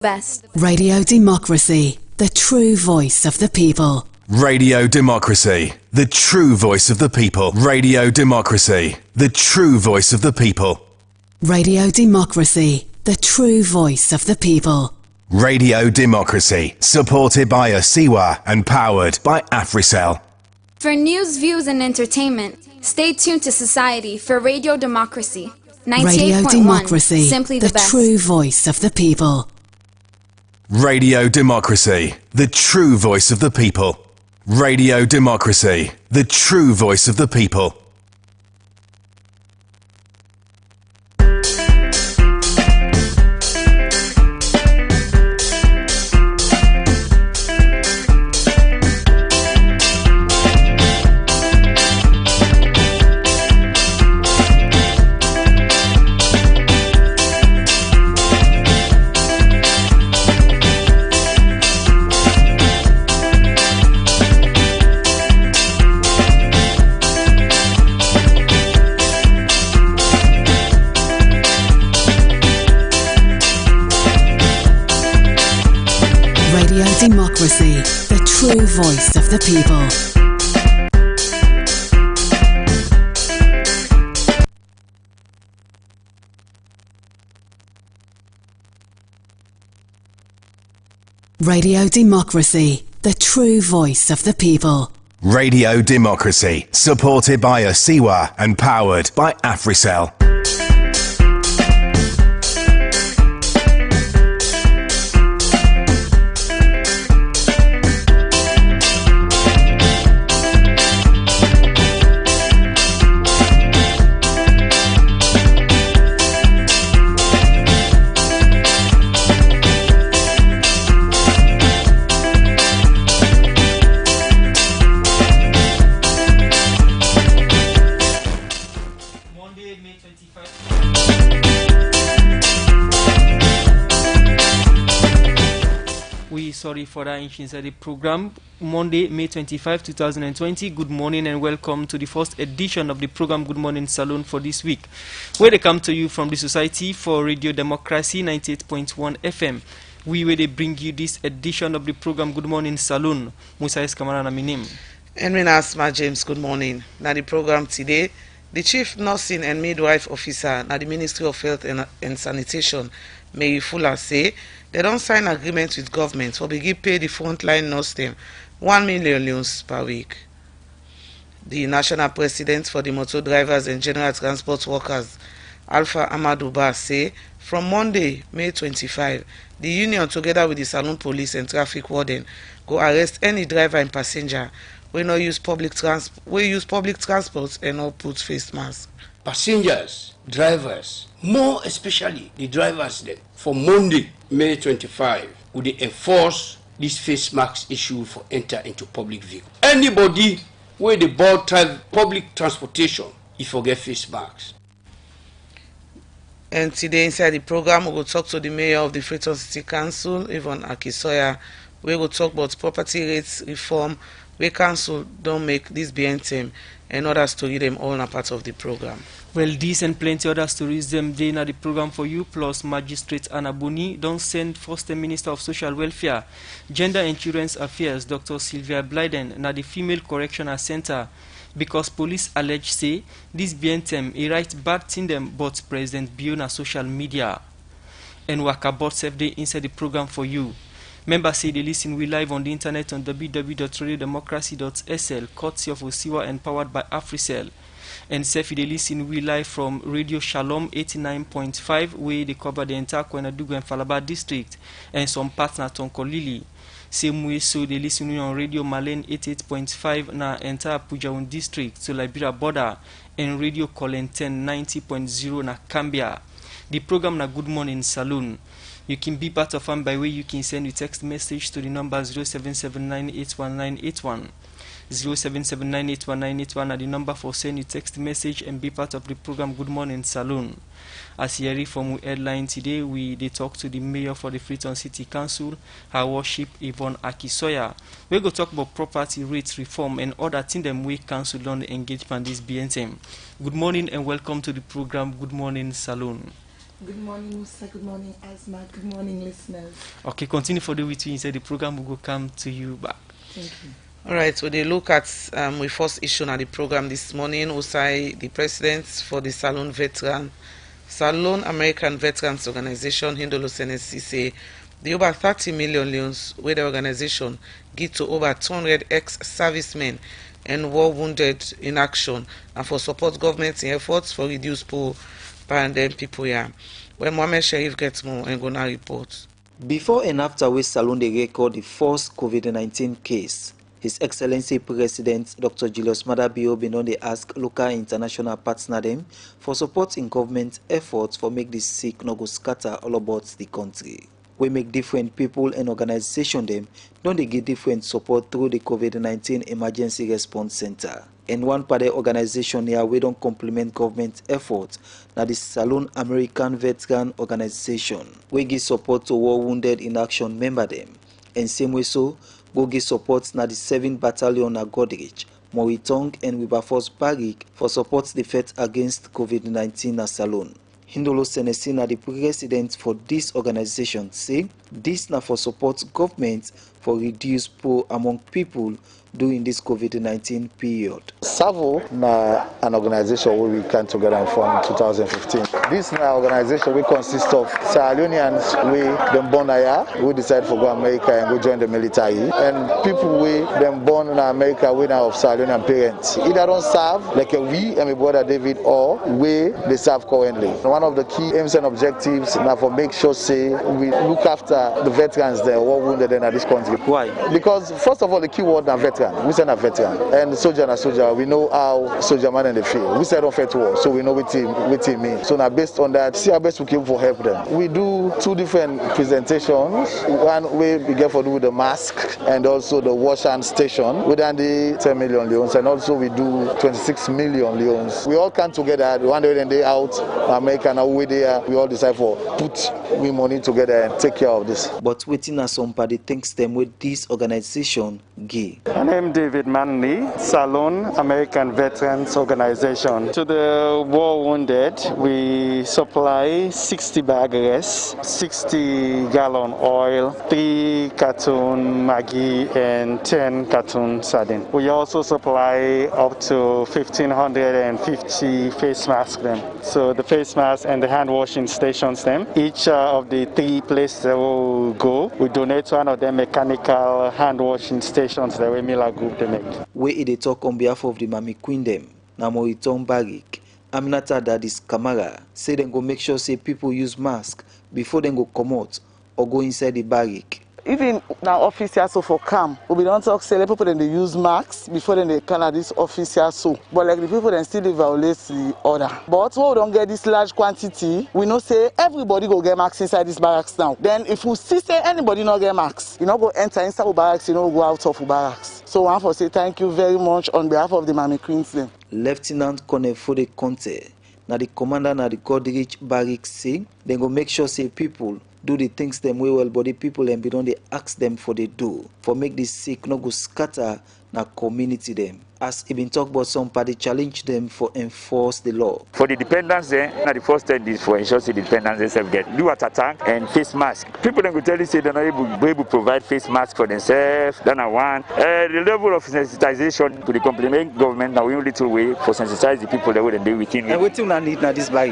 Best. Radio Democracy, the true voice of the people. Radio Democracy, the true voice of the people. Radio Democracy, the true voice of the people. Radio Democracy, the true voice of the people. Radio Democracy, supported by Asiwa and powered by Africell. For news, views, and entertainment, stay tuned to Society for Radio Democracy. 98.1, Radio Democracy, simply the best. true voice of the people. Radio Democracy, the true voice of the people. Radio Democracy, the true voice of the people. Democracy, the true voice of the people. Radio Democracy, the true voice of the people. Radio Democracy, supported by Asiwa and powered by Africell. Sorry for that inch inside the program. Monday, May 25, 2020. Good morning and welcome to the first edition of the program Good Morning Salone for this week, where they come to you from the Society for Radio Democracy 98.1 FM. Where they bring you this edition of the program Good Morning Salone. Musa Eskamara na my name. And when Asma James, good morning. Now the program today, the Chief Nursing and Midwife Officer at the Ministry of Health and Sanitation, Mary Fuller, say they don't sign agreement with government for begin pay the frontline nurse them 1 million loans per week. The national president for the motor drivers and general transport workers, Alpha Amadou Ba, say from Monday, May 25, the union together with the Salone Police and Traffic Warden go arrest any driver and passenger who no use public transport and not put face mask. Passengers, drivers, more especially the drivers then, for Monday, May 25, would they enforce this face mask issue for enter into public vehicle. Anybody where they board public transportation, if forget face masks. And today inside the program, we will talk to the mayor of the Freetown City Council, Yvonne Akisoya. We will talk about property rates reform, where council don't make this BNTM and other stories them all a part of the program. Well, these and plenty other stories them day na the program for you, plus Magistrate Anna Boni don't send First Minister of Social Welfare, Gender and Children's Affairs, Dr. Sylvia Blyden, na the Female Correctional Center, because police allege say this BNTM a right bad thing them but President Bio na social media. And waka bot self day inside the program for you. Members say they listen we live on the internet on www.radiodemocracy.sl, courtesy of Osiwa and powered by Africell. And self they listen we live from Radio Shalom 89.5, where they cover the entire Kwenadugu and Falaba district and some parts na Tonkolili. Same way so they listen on Radio Malen 88.5 na entire Pujaun district to Liberia border and Radio Colenten 90.0 na Cambia. The program na Good Morning Salone. You can be part of one by way you can send a text message to the number 0779819881. 0779819881 are the number for send a text message and be part of the program Good Morning Salone. As you hear from headline today, they talk to the mayor for the Freetown City Council, Her Worship Yvonne Akisoya. We go talk about property rates reform and other things them we council on engage on this BNTM. Good morning and welcome to the program Good Morning Salone. Good morning, Musa. Good morning, Asma. Good morning, listeners. Okay, continue for the week. You said the program will come to you back. Thank you. All right, so they look at we first issue at the program this morning. Usai, the president for the Salone American Veterans Organization, Hindolo Senesi, say the over 30 million loans where the organization give to over 200 ex-servicemen and war wounded in action and for support government in efforts for reduce poor pandemic people here. When Mohamed Sharif gets more and gonna report. Before and after which Salone they record the first COVID-19 case, His Excellency President Dr. Julius Maada Bio been on the ask local and international partner them for support in government efforts for make this sick no go scatter all about the country. We make different people and organization them don't they get different support through the COVID-19 Emergency Response Center. And one part of the organization here we don't complement government efforts. Now the Salone American Veteran Organization we give support to war wounded in action member them. And same way so go give support na the 7th Battalion at Godrich, Moritong and Wilberforce Barrick for support the fight against COVID-19 at Salone. Hindolo Senesi na the president for this organization say this na for support government for reduce poor among people during this COVID-19 period. SAVO na an organization where we came together and formed in 2015. This na organization we consist of Sierra Leoneans we them born here, we decide to go to America and go join the military, and people we them born in America we now of Sierra Leonean parents. Either don't serve like we and my brother David or we they serve currently. One of the key aims and objectives now for make sure say we look after the veterans that were wounded in this country. Why? Because first of all the key word na veteran. We say a veteran, and soldier na soldier. We know how soldier man in the field. We say don't fight war, so we know what it means. So now based on that, see our best we can for help them. We do 2 different presentations. One way we get for do with the mask and also the wash hand station. We done the 10 million loans, and also we do 26 million loans. We all come together one day and day out. America now we there. We all decide for put we money together and take care of this. But waiting as somebody thinks them with this organization gay. My name is David Manley, Salone American Veterans Organization. To the war wounded, we supply 60 bag rice, 60 gallon oil, 3 carton Maggi, and 10 carton sardine. We also supply up to 1,550 face masks them. So the face masks and the hand washing stations them. Each of the 3 places that will go, we donate one of them mechanical hand washing stations that we Miller Group they make. We they talk on behalf of the Mami Queen them, na Moritong Barrick. Aminata Dadis Kamara say they go make sure say people use mask before they go come out or go inside the barrack. Even now officers so for camp, we don't talk say people then they use masks before then they can this officer so. But like the people then still they violate the order. But when we don't get this large quantity, we know say everybody go get masks inside this barracks now. Then if we see say anybody not get masks, you know go enter inside the barracks, you know go out of the barracks. So I want to say thank you very much on behalf of the Mami Queens then. Lieutenant Colonel Fode Conte, na the commander na the Godrich Barrick say they go make sure say people do the things them way well, but the people and be don't they ask them for they do for make this sick no go scatter na community them. As he been talk about some party challenge them for enforce the law. For the dependents then, the first step is for ensure the dependents themselves get do at attack and face mask. People then go tell you say they're not able to provide face mask for themselves. Then I want the level of sensitization to the complement government now we only little way for sensitize the people that would be within. And what do you need now this bag?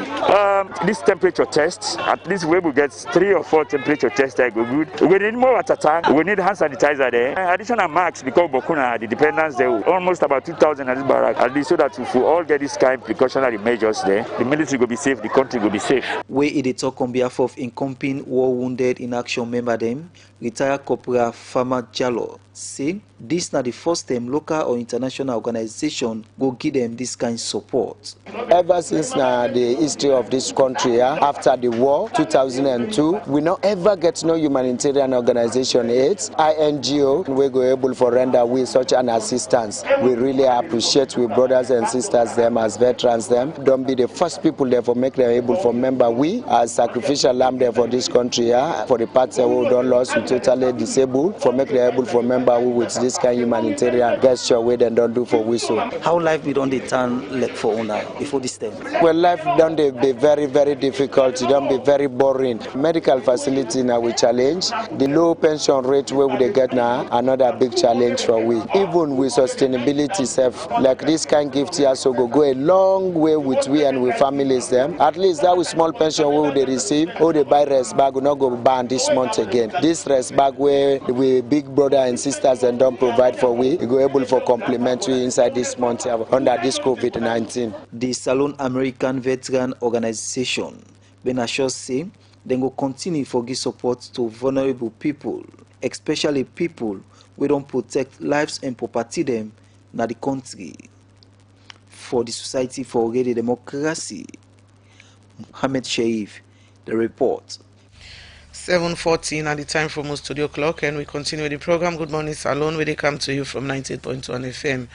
This temperature test, at least we will get 3 or 4 temperature tests that go good. We need more at attack. We need hand sanitizer there. Additional masks because Bokuna the dependents there almost about 2,000 at this barrack, at least so that if we all get this kind of precautionary measures there, the military will be safe, the country will be safe. We they talk on behalf of encompassing war wounded in action member them, retired Corporal Farmer Jallo, say this not the first time local or international organization go give them this kind of support. Ever since the history of this country, after the war, 2002, we not ever get no humanitarian organization aids, INGO, we go able for render we such an assistance. We really appreciate we brothers and sisters them as veterans them. Don't be the first people there for make them able for member we as sacrificial lamb there for this country, for the parts that we don't lost, we totally disabled, for make them able for member remember we with this kind of humanitarian gesture we then don't do for we so. How life be done the turn like for una before this time? Well, life don't they be very, very difficult. It don't be very boring. Medical facility now we challenge. The low pension rate where we get now another big challenge for we. Even with sustainability self, like this kind gift here so go a long way with we and with families them. At least that with small pension we they receive, or they buy rest bag will not go ban this month again. This rest bag where we big brother and sisters and don't provide for we go able for complimentary inside this month under this COVID-19. The Salone American Veteran Organization been assured say they will continue for give support to vulnerable people, especially people we don't protect lives and property them na the country. For the Society for Radio Democracy, Mohammed Sharif, the report. 7:14 at the time from our studio clock, and we continue with the program. Good Morning Salone, where they come to you from 98.1 FM.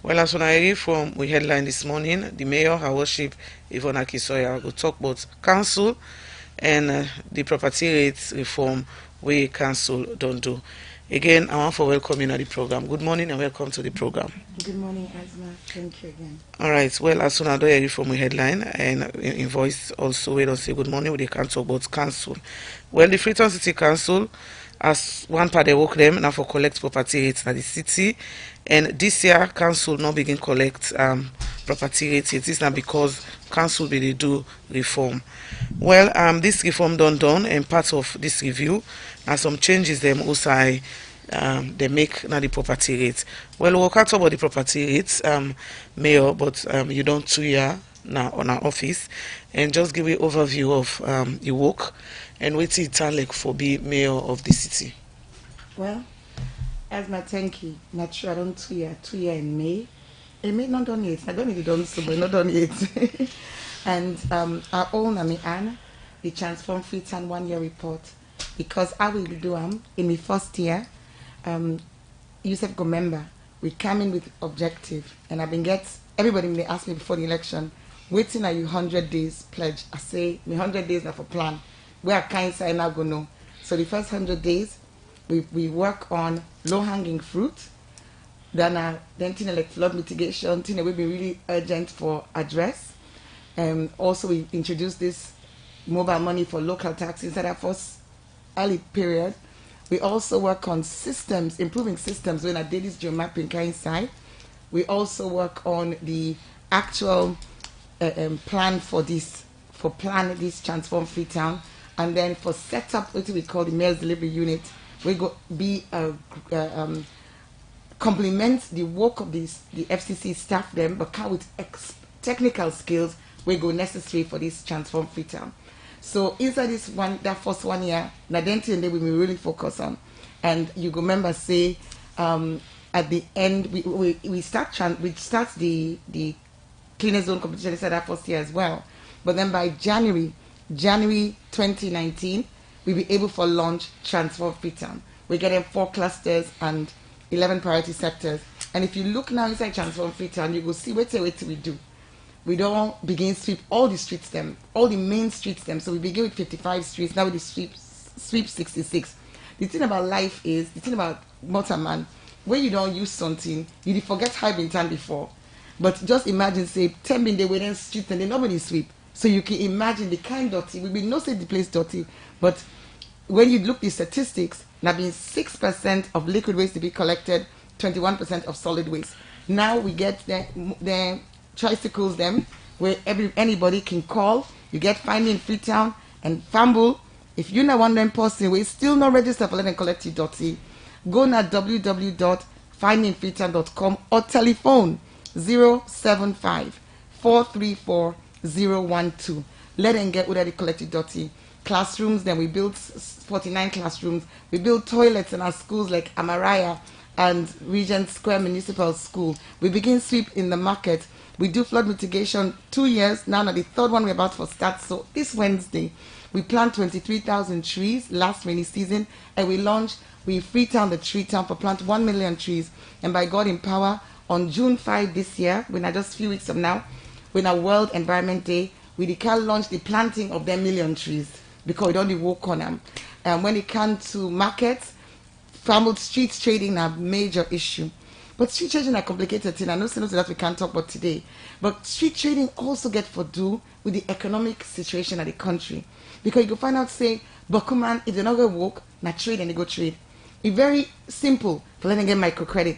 Well, as I hear from we headline this morning, the mayor, her worship, Yvonne Akisoya, will talk about council and the property rates reform we council don't do. Again, I want to welcome you to the program. Good morning and welcome to the program. Good morning, Asma. Thank you again. All right. Well, as soon as I hear from the headline and in voice also, we don't say good morning. We can talk about council. Well, the Freetown City Council, as one part they work them now for collect property rates at the city, and this year council not begin collect property rates. It is not because council will do reform. Well, this reform done, and part of this review and some changes them also they make now the property rates. Well, we'll talk about the property rates, Mayor, but you don't 2 year now on our office, and just give you overview of your work and what it turn like for be mayor of the city. Well, Asma, thank you. Not sure I don't 2 year in May. It may not done yet. I don't need it done so, but not done yet. And our own Anna, the Transform Freetown 1 year report, because I will do in my first year. Yusuf go member, we come in with objective, and I've been everybody they ask me before the election, waiting are you 100 days pledge? I say me 100 days now for plan. Where kind say now go know. So the first 100 days, we work on low hanging fruit. Then thing like flood mitigation, thing will be really urgent for address. Also we introduced this mobile money for local taxes that are first early period. We also work on systems, improving systems when I did this geomapping kind side. We also work on the actual plan for this Transform Freetown, and then for set up what we call the Mayor's Delivery Unit, we go be complement the work of the FCC staff them, but come with technical skills we go necessary for this Transform Freetown. So inside that first 1 year, na then we will really focus on, and you go remember say at the end we start the cleaner zone competition inside that first year as well, but then by January 2019 we'll be able for launch Transform Freetown. We're getting 4 clusters and 11 priority sectors, and if you look now inside Transform Freetown, you go see what we do. We don't begin sweep all the streets them, all the main streets them. So we begin with 55 streets. Now we sweep 66. The thing about life is, the thing about Motorman, when you don't use something, you forget how been done before. But just imagine, say, 10 minutes they were in streets and they nobody sweep. So you can imagine the kind dirty. We will not say the place dirty, but when you look the statistics, now being 6% of liquid waste to be collected, 21% of solid waste. Now we get the tricycles them where anybody can call. You get Finding Freetown and Famble. If you're not one of them person we still not register for let them collect your dirty, go na www.findingfreetown.com or telephone 075 434 012. Let them get where they collect your dirty. Classrooms, then we built 49 classrooms. We built toilets in our schools like Amaraya and Regent Square Municipal School. We begin sweep in the market. We do flood mitigation 2 years. Now the third one we're about to start. So this Wednesday, we plant 23,000 trees last rainy season, and we Freetown the Tree Town for plant 1 million trees. And by God in power, on June 5 this year, when just a few weeks from now, when our World Environment Day, we can launch the planting of them million trees because we don't work on them. And when it comes to markets, street trading a major issue. But street trading a complicated thing. I know that we can't talk about today. But street trading also get for do with the economic situation of the country. Because you can find out, say, Bokuman, if they're not going to work, not trade and they go trade. It's very simple for letting get microcredit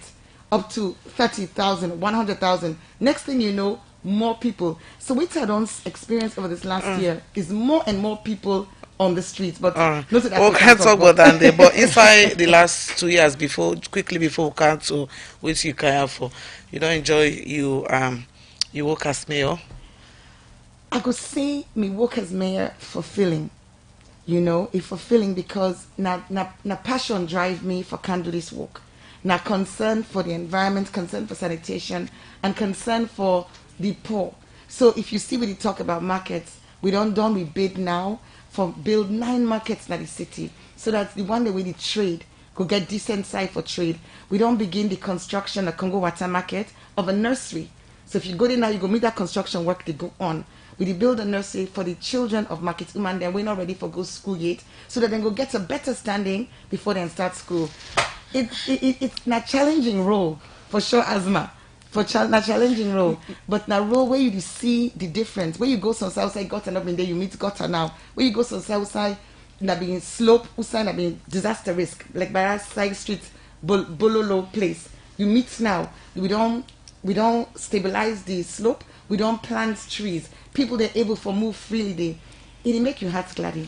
up to 30,000, 100,000. Next thing you know, more people. So what I don't experience over this last year is more and more people on the streets. But we can't talk about that there. But inside the last 2 years quickly before we come to which you care for, you don't enjoy you work as mayor? I could say me work as mayor fulfilling. You know, it's fulfilling because na passion drive me for can do this work. Na concern for the environment, concern for sanitation, and concern for the poor. So if you see when you talk about markets, we bid now for build 9 markets in the city. So that the one that we need trade could get decent site for trade. We don't begin the construction of Congo Water Market of a nursery. So if you go there now, you go meet that construction work they go on. We build a nursery for the children of Market Woman, then we're not ready for go school yet, so that they go get a better standing before they start school. It's not challenging role for sure, Asma. Not challenging role, but na role where you see the difference. Where you go some south side gutter, not been there, you meet gutter now. Where you go some south side, na being slope, usai na being disaster risk, like by our side street, Bololo place. You meet now. We don't stabilize the slope. We don't plant trees. People they're able to move freely. It make your heart gladdy.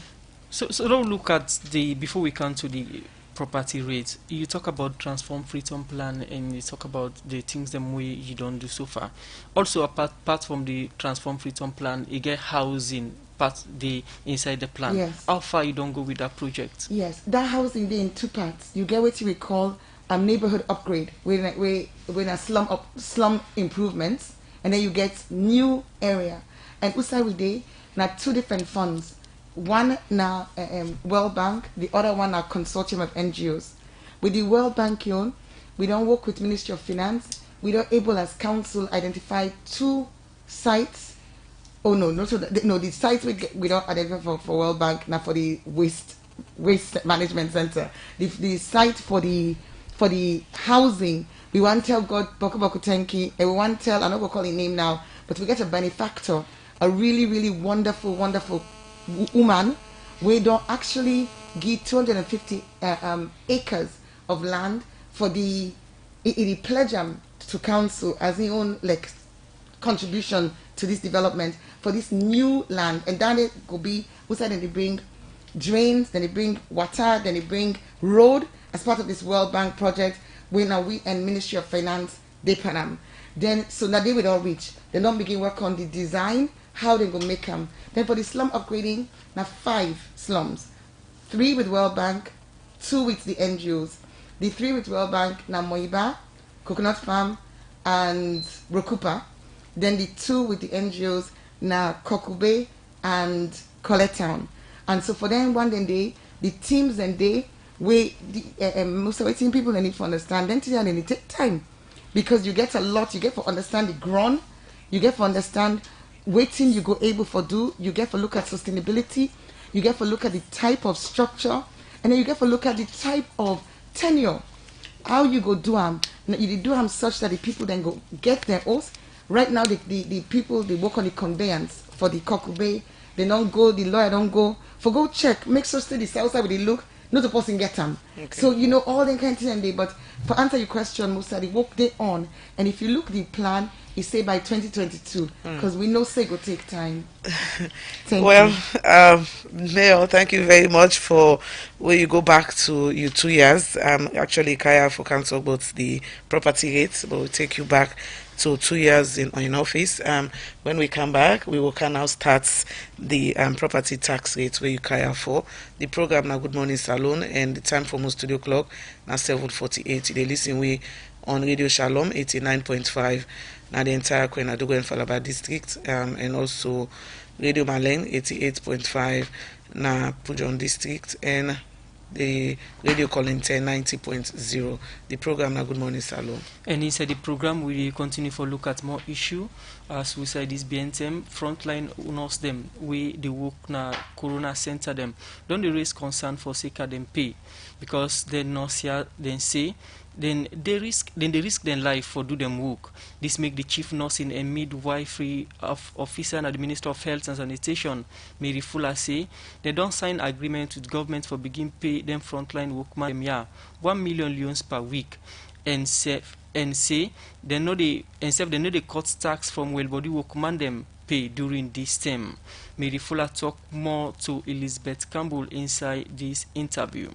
So don't look at before we come to the property rates. You talk about transform freedom plan and you talk about the things them way you don't do so far. Also apart from the transform freedom plan, you get housing part inside the plan. Yes. How far you don't go with that project? Yes, that housing there in 2 parts. You get what we call a neighborhood upgrade, when a slum improvements, and then you get new area. And usai we dey na 2 different funds. One now World Bank, the other one a consortium of NGOs. With the World Bank we don't work with Ministry of Finance. We don't able as council identify 2 sites. Oh no, the sites we don't identify for World Bank, now for the waste management center. The site for the housing, we want to tell God Boku Tenki, and we want to tell, I'm not going to call his name now, but we get a benefactor, a really, really wonderful woman. We don't actually give 250 acres of land for the pledge to council as his own contribution to this development for this new land. And then it could be, then they bring drains, then they bring water, then they bring road as part of this World Bank project. We and Ministry of Finance, they Panam. Then so now they will all reach. They don't begin work on the design, how they go make them. Then for the slum upgrading, now 5 slums, 3 with World Bank, 2 with the NGOs. The 3 with World Bank, now Moiba, Coconut Farm, and Rokupa. Then the 2 with the NGOs, now Kokube and Coletown. And so for them, one day, the teams and they, most of the team people they need to understand, then they need to take time. Because you get a lot, you get to understand the ground, you get to understand waiting you go able for do, you get to look at sustainability, you get to look at the type of structure, and then you get to look at the type of tenure. How you go do them. You do them such that the people then go get their oath. Right now the people they work on the conveyance for the Kokube, they don't go, the lawyer don't go. For go check, make sure stay the south side where they look, not the person get them. Okay. So you know all the kind of things. But for answer your question, Musa, the work they on, and if you look the plan, it say by 2022, because we know say go take time. Mayor, thank you very much for where you go back to your 2 years. Actually, Kaya for council about the property rates, but we'll take you back to 2 years in office. When we come back, we will now start the property tax rates where you Kaya for. The program now Good Morning Salone, and the time for most studio clock now 7:48. They listen we on Radio Shalom 89.5. Now the entire Kwenadugo and Falaba district, and also Radio Maleng 88.5 na Pujon district, and the radio calling 1090.0. The program now Good Morning Salone. And inside the program, we continue to look at more issue. As we say, this BNTM frontline nurse them, we the work na Corona Center them. Don't they raise concern for sake of them pay, because the nurse here then say. Then they risk their life for do them work. This make the chief nursing and midwifery officer and the Minister of Health and Sanitation, Mary Fuller, say they don't sign agreement with government for begin pay them frontline workmen them 1 million loans per week, and say they know they cut tax from well body workman them pay during this term. Mary Fuller talk more to Elizabeth Campbell inside this interview.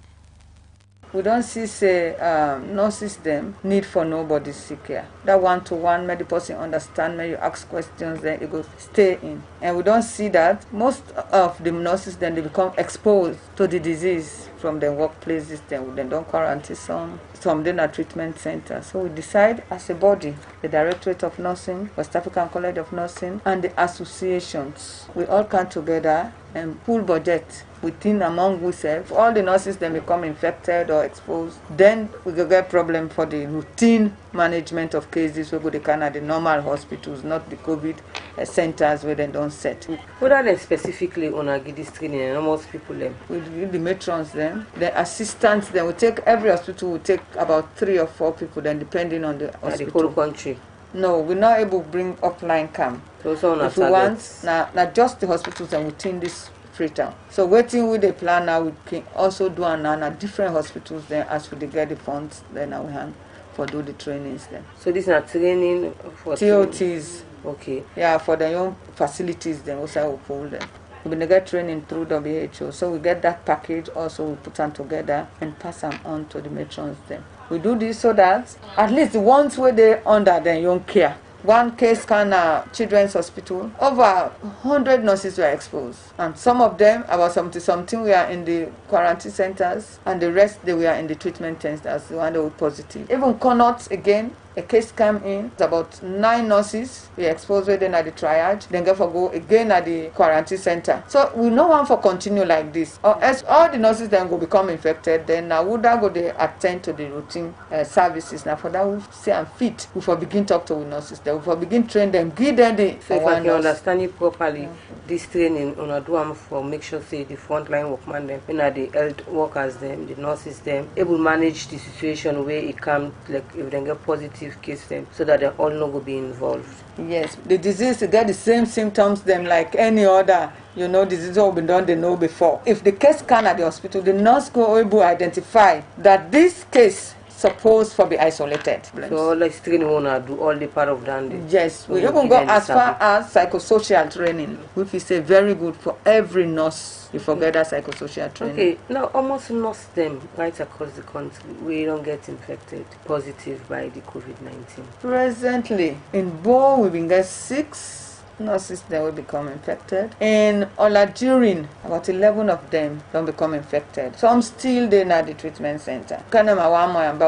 We don't see nurses them need for nobody's sick care. That one-to-one, make the person understand, when you ask questions, then it goes stay in. And we don't see that. Most of the nurses then they become exposed to the disease from their workplaces, then they don't quarantine some then at treatment center. So we decide as a body, the Directorate of Nursing, West African College of Nursing, and the associations, we all come together and pool budget within among ourselves. All the nurses then become infected or exposed, then we go get problem for the routine management of cases. We go to the normal hospitals, not the COVID centers where they don't set. What are they specifically on a this training and most people them? We give the matrons them, the assistants then we take every hospital will take about 3 or 4 people then depending on the hospital. The whole country. No, we're not able to bring upline camp. So if we want, now just the hospitals and within this Freetown. So waiting with the plan now, we can also do another different hospitals then as we get the funds then we hand for do the trainings then. So this is a training for TOTs. Okay. Yeah, for the young facilities then also we pull them. We get training through WHO. So we get that package also we put them together and pass them on to the matrons then. We do this so that at least the ones where they under the young care. One case children's hospital, over 100 nurses were exposed, and some of them, about 70-something, were in the quarantine centers, and the rest they were in the treatment centers, the one that were positive. Even Connaught again, a case came in, about 9 nurses were exposed within at the triage, then go again at the quarantine center. So we no want for continue like this, or else all the nurses then go become infected, then now would go they attend to the routine services. Now for that we say I'm fit, we for begin talk to the nurses, then we for begin train them, give them the. So if I can understand it properly, this training on a do for make sure say the frontline workman them, the health workers them, the nurses them, able manage the situation where it comes like if they get positive case them so that they all not go be involved. Yes, the disease get the same symptoms them like any other disease have been done they know before. If the case can at the hospital, the nurse go able to identify that this case supposed for be isolated. So like training wanna do all the part of that. Yes, we even go as far as psychosocial training, which is very good for every nurse. You forget that psychosocial training. Okay, now almost most them right across the country we don't get infected positive by the COVID-19. Presently in Bo we've been get 6 nurses that will become infected. In Olajurin, about 11 of them don't become infected. Some still they at the treatment center. Kanema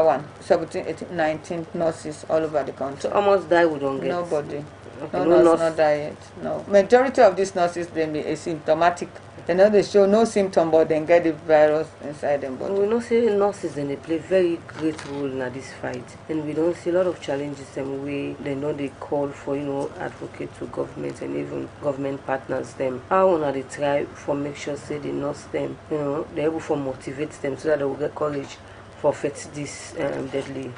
one, 17, 18, 19 nurses all over the country. So almost die we don't get. Nobody. Okay, no nurse not die yet. No. Majority of these nurses they be asymptomatic. They show no symptom but then get the virus inside them body. We know say nurses and they play very great role in this fight, and we don't see a lot of challenges them way they know they call for advocate to government and even government partners them. How wanna they try for make sure say they nurse them, they're able to motivate them so that they will get courage for fight this deadly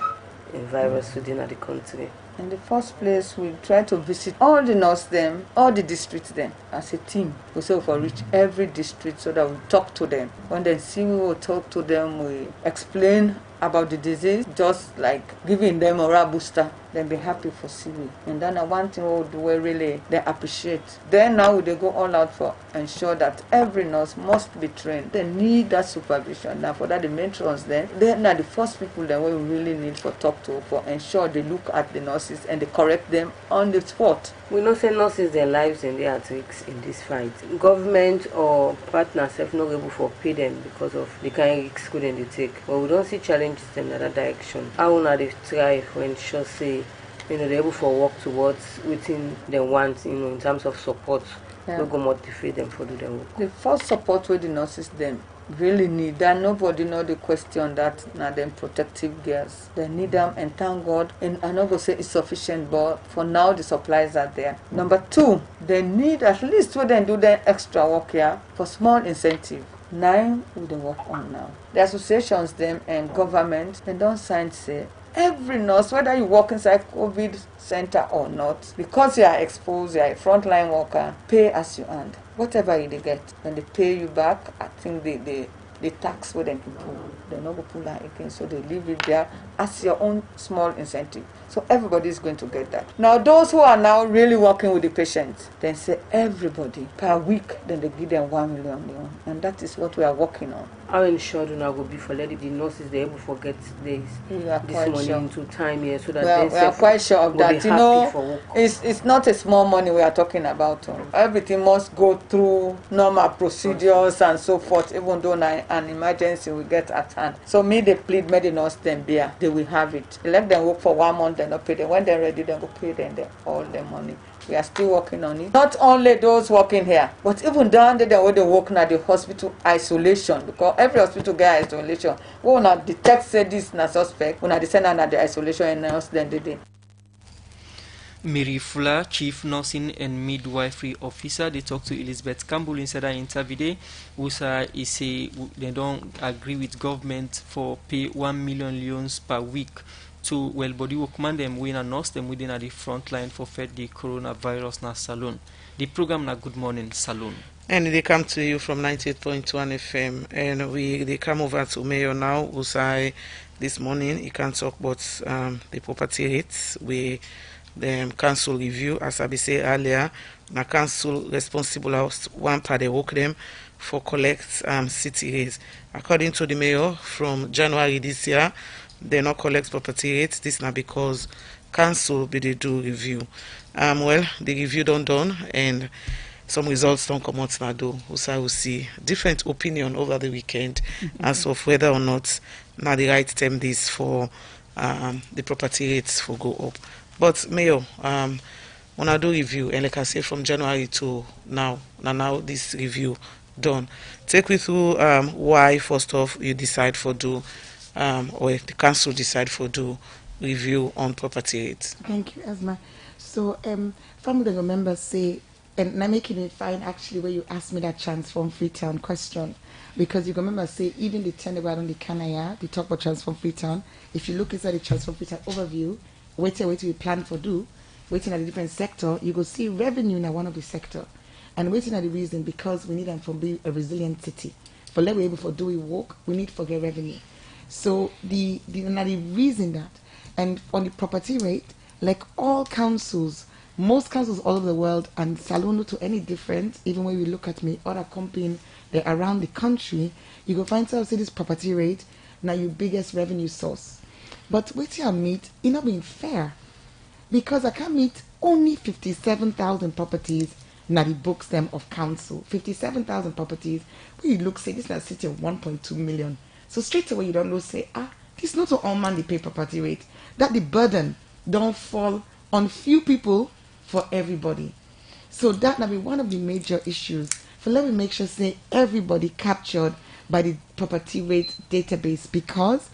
virus within the country. In the first place, we try to visit all the nurse them, all the districts them as a team. We say we reach every district so that we talk to them. When they see we will talk to them, we explain about the disease, just like giving them a oral booster. Then be happy for CV. And then one thing we will do really they appreciate. Then now they go all out for ensure that every nurse must be trained. They need that supervision. Now for that the matrons they're the first people that we really need for talk to for ensure they look at the nurses and they correct them on the spot. We know say nurses their lives and their risks in this fight. Government or partners have not able to pay them because of the kind of risks they take. But we don't see challenges in that direction. How now they try to ensure say they're able to work towards within they want, in terms of support. We go motivate them for do their work. The first support with the nurses them really need that. Nobody know the question that now them protective gears. They need them, and thank God. And I'm not gonna say it's sufficient, but for now the supplies are there. Number two, they need at least when they do their extra work here for small incentive. 9 we dey work on now. The associations them and government they don't sign say every nurse, whether you work inside COVID center or not, because you are exposed, you are a frontline worker, pay as you earn. Whatever you get, then they pay you back. I think the tax where they can pull, they not go pull that again, so they leave it there as your own small incentive. So everybody is going to get that. Now those who are now really working with the patients, then say everybody per week, then they give them 1 million, and that is what we are working on. How ensured you now will be for letting the nurses they able to forget this money into time here, so that we are quite sure of that. You know, it's not a small money we are talking about. Everything must go through normal procedures and so forth, even though an emergency will get at hand. So me they plead, may the nurse them bear, they will have it. They let them work for 1 month, they not pay them. When they're ready, they go pay them all the money. We are still working on it. Not only those working here, but even down there where they work at the hospital isolation, because every hospital get isolation. We will not detect say this na suspect, we will not send at the isolation and else then they did. Mary Fuller, Chief Nursing and Midwifery Officer, they talked to Elizabeth Campbell inside an interview. Who say they don't agree with government for pay 1 million loans per week to body workman them win and nurse them within at the front line for fight the coronavirus na Salone. The program na Good Morning Salone. And they come to you from 98.1 FM, and they come over to Mayor now, who say this morning he can talk about the property rates. We the council review, as I say earlier, the council responsible house one part they work them for collect city rates. According to the mayor, from January this year, they not collect property rates. This now because council be they do review. Well, the review done, and some results don't come out now. Do also will see different opinion over the weekend as of whether or not now the right time this for the property rates for go up. But Mayor, when I do review, and like I say, from January to now this review done. Take me through why first off you decide for do or the council decide for do review on property rates. Thank you, Asma. So family members say, and I'm making it fine actually where you asked me that Transform Freetown question, because you remember say even the 10 about on the Kanaya, they talk about Transform Freetown. If you look inside the Transform Freetown overview, waiting we plan for do, waiting at a different sector, you go see revenue in one of the sector. And waiting at the reason because we need them to be a resilient city. For let we able for do we work, we need to get revenue. So the reason that, and on the property rate, like all councils, most councils all over the world, and Salone to any different, even when we look at me, other companies that around the country, you go find say this property rate, now your biggest revenue source. But waiting I meet, it not being fair. Because I can meet only 57,000 properties now the books them of council. 57,000 properties, where you look, say this is a city of 1.2 million. So straight away you don't know, say, this not all man the pay property rate. That the burden don't fall on few people for everybody. So that now be one of the major issues. So let me make sure say everybody captured by the property rate database, because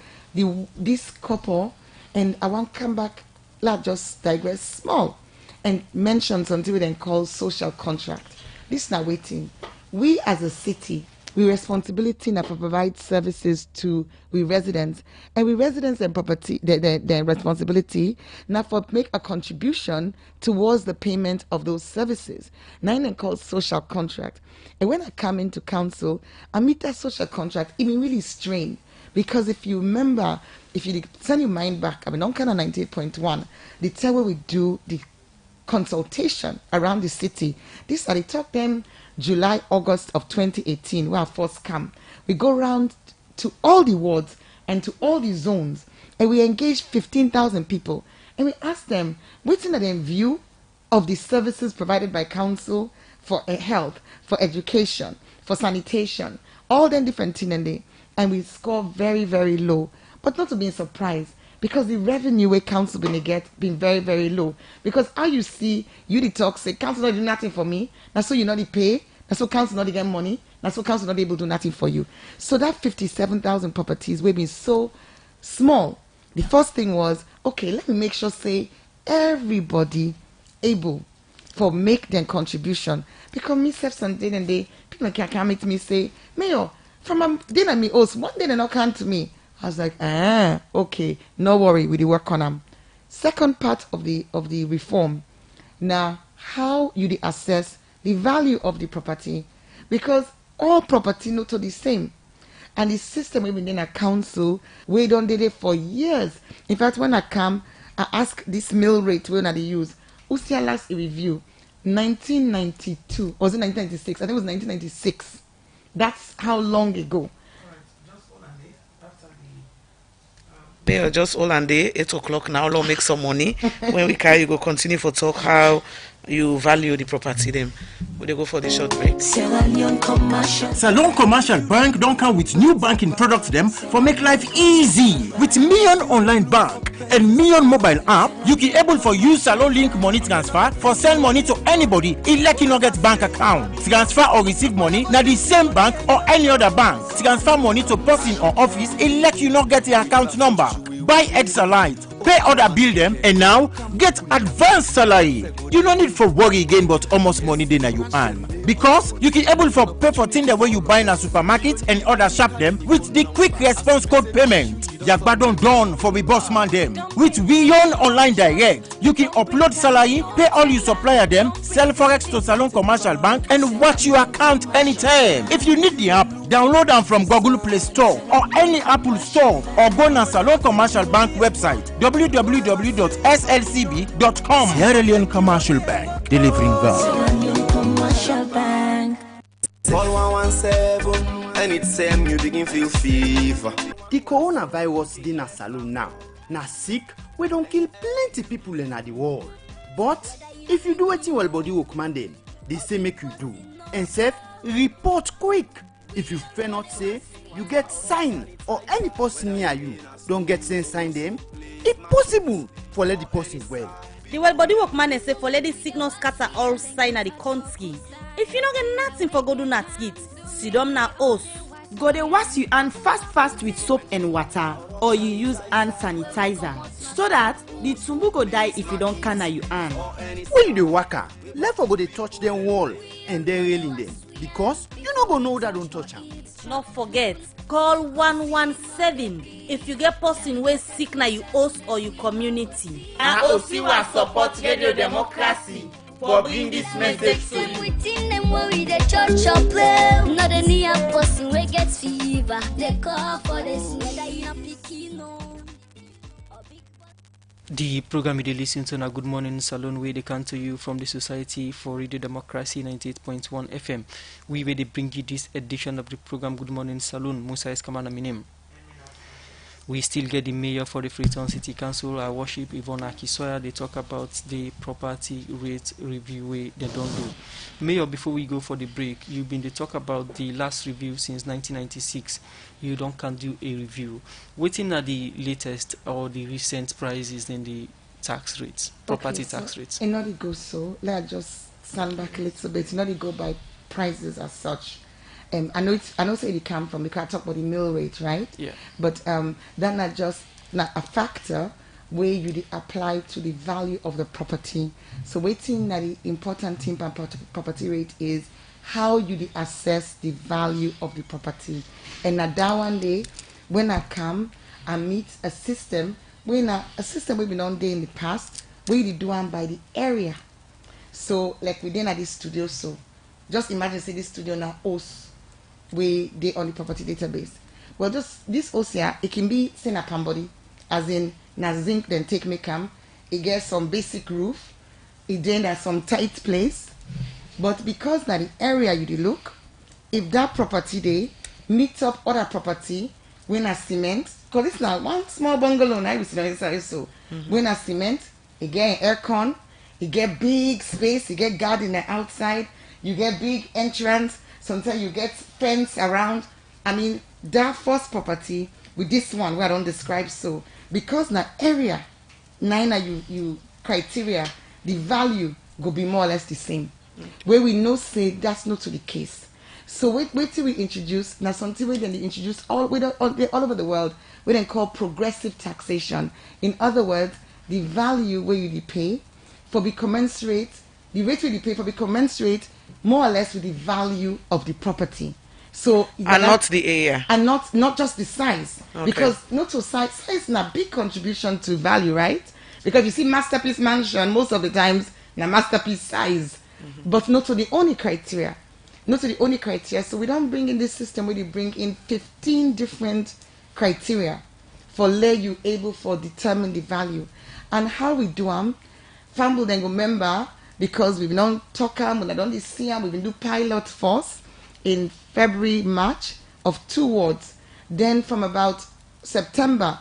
this couple, and I want to come back, let's just digress small and mention something we then call social contract. This now waiting. We as a city, we responsibility now to provide services to we residents, and we residents and property their responsibility now for make a contribution towards the payment of those services. Now then called social contract. And when I come into council, I meet that social contract, it been really strained. Because if you remember, if you send your mind back, I mean, on kind of 98.1, the time where we do the consultation around the city, this are the talk then July, August of 2018, where I first come. We go around to all the wards and to all the zones, and we engage 15,000 people, and we ask them, what's in the view of the services provided by council for health, for education, for sanitation, all them different things, and we score very, very low. But not to be surprised, because the revenue where council been get been very, very low. Because how you see, you the talk say, council not do nothing for me, that's so you not the pay, that's so council not get money. That's what council not able to do nothing for you. So that 57,000 properties will be so small. The first thing was, okay, let me make sure say everybody able for make their contribution. Because me self Sunday and they people can come to me say, Mayor, from a dinner me host, one day they not come to me. I was like, okay, no worry, we work on them. Second part of the reform. Now, how you assess the value of the property, because all property not the same, and the system we within a council we don't did it for years. In fact, when I come, I ask this mill rate when I use. Who's your last review? 1992 or was it 1996? I think it was 1996. That's how long ago. Mayor, just all and day, 8 o'clock now, let's make some money. When we carry, you go continue for talk how you value the property them. We'll go for the short break. Salone Commercial Bank don't come with new banking products them for make life easy. With Million Online Bank and Million Mobile app, you can able for use Salone Link money transfer for send money to anybody like you not get bank account. Transfer or receive money na the same bank or any other bank. Transfer money to person or office like you not get the account number. Buy Exalite, pay other bill them, and now get advanced salary. You don't need for worry again, but almost money then you earn. Because you can able for pay for things the way you buy in a supermarket and other shop them with the quick response code payment. Yagbadon done for we boss man them. With Beyond Online Direct, you can upload salary, pay all your supplier them, sell forex to Salone Commercial Bank, and watch your account anytime. If you need the app, download them from Google Play Store or any Apple Store, or go to Salone Commercial Bank website www.slcb.com. Sierra Leone Commercial Bank, delivering value. Commercial Bank. Call 117 and it's same you begin feel fever. The coronavirus in a salon now. Na sick, we don't kill plenty people in the world. But if you do it well body will command them, they say make you do. And self report quick. If you fail not say, you get sign or any person near you don't get sign them, it's possible for let the person well. The well body work man say for let the signal scatter all sign at the country. If you don't get nothing for go do not skit, sit down na us. Go dey wash your hand fast with soap and water, or you use hand sanitizer, so that the tumbu go die if you don't can your hand. When you dey waka, let for go dey touch them wall and then railing them, because you no go know that don't touch them. Not forget, call 117 if you get person wey sick na you host or your community. And OC will support radio democracy for bring this message to you. Within them worry the church or play. Not a near person wey get fever. They call for this whether you are picking on. The program you listen to na Good Morning Salone, where they come to you from the Society for Radio Democracy 98.1 FM. We where they bring you this edition of the program Good Morning Salone. Musa is Kamana Minim. We still get the mayor for the Freetown City Council. I worship Yvonne Akisoya. They talk about the property rate review way they don't do. Mayor, before we go for the break, you've been to talk about the last review since 1996. You don't can do a review. Waiting at the latest or the recent prices in the tax rates, property tax rates. In order to go so, let's just stand back a little bit. In order to go by prices as such. I know say it come from because I talk about the mill rate, right? Yeah. But that not just not a factor where you apply to the value of the property. So waiting that the important thing about property rate is how you assess the value of the property. And that one day when I come and meet a system, we've been on day in the past, we do one by the area. So like we didn't at this studio, so just imagine say this studio now hosts we they on the property database. Well, just this OCR, it can be seen a body, as in na zinc then take me come. It gets some basic roof, it then has some tight place. But because that the area you look, if that property they meet up other property when a cement, because it's not one small bungalow now so when a cement, it get aircon, you get big space, you get garden outside, you get big entrance. Sometimes you get fence around. I mean, that first property with this one, where I don't describe so, because na area, nine you criteria, the value go be more or less the same. Where we know say that's not to the case. So wait till we introduce, now something we then introduce all over the world, we then call progressive taxation. In other words, the value where you pay for be commensurate, the rate where you pay for be commensurate more or less with the value of the property. So and not the area. And not just the size. Okay. Because not to size is a big contribution to value, right? Because you see masterpiece mansion, most of the times, na masterpiece size. But not to the only criteria. Not to the only criteria. So we don't bring in this system where you bring in 15 different criteria for lay you able for determine the value. And how we do them, family then go member, because we've not talk them, we don't see them, we've been do pilot first in February, March of 2 wards. Then from about September,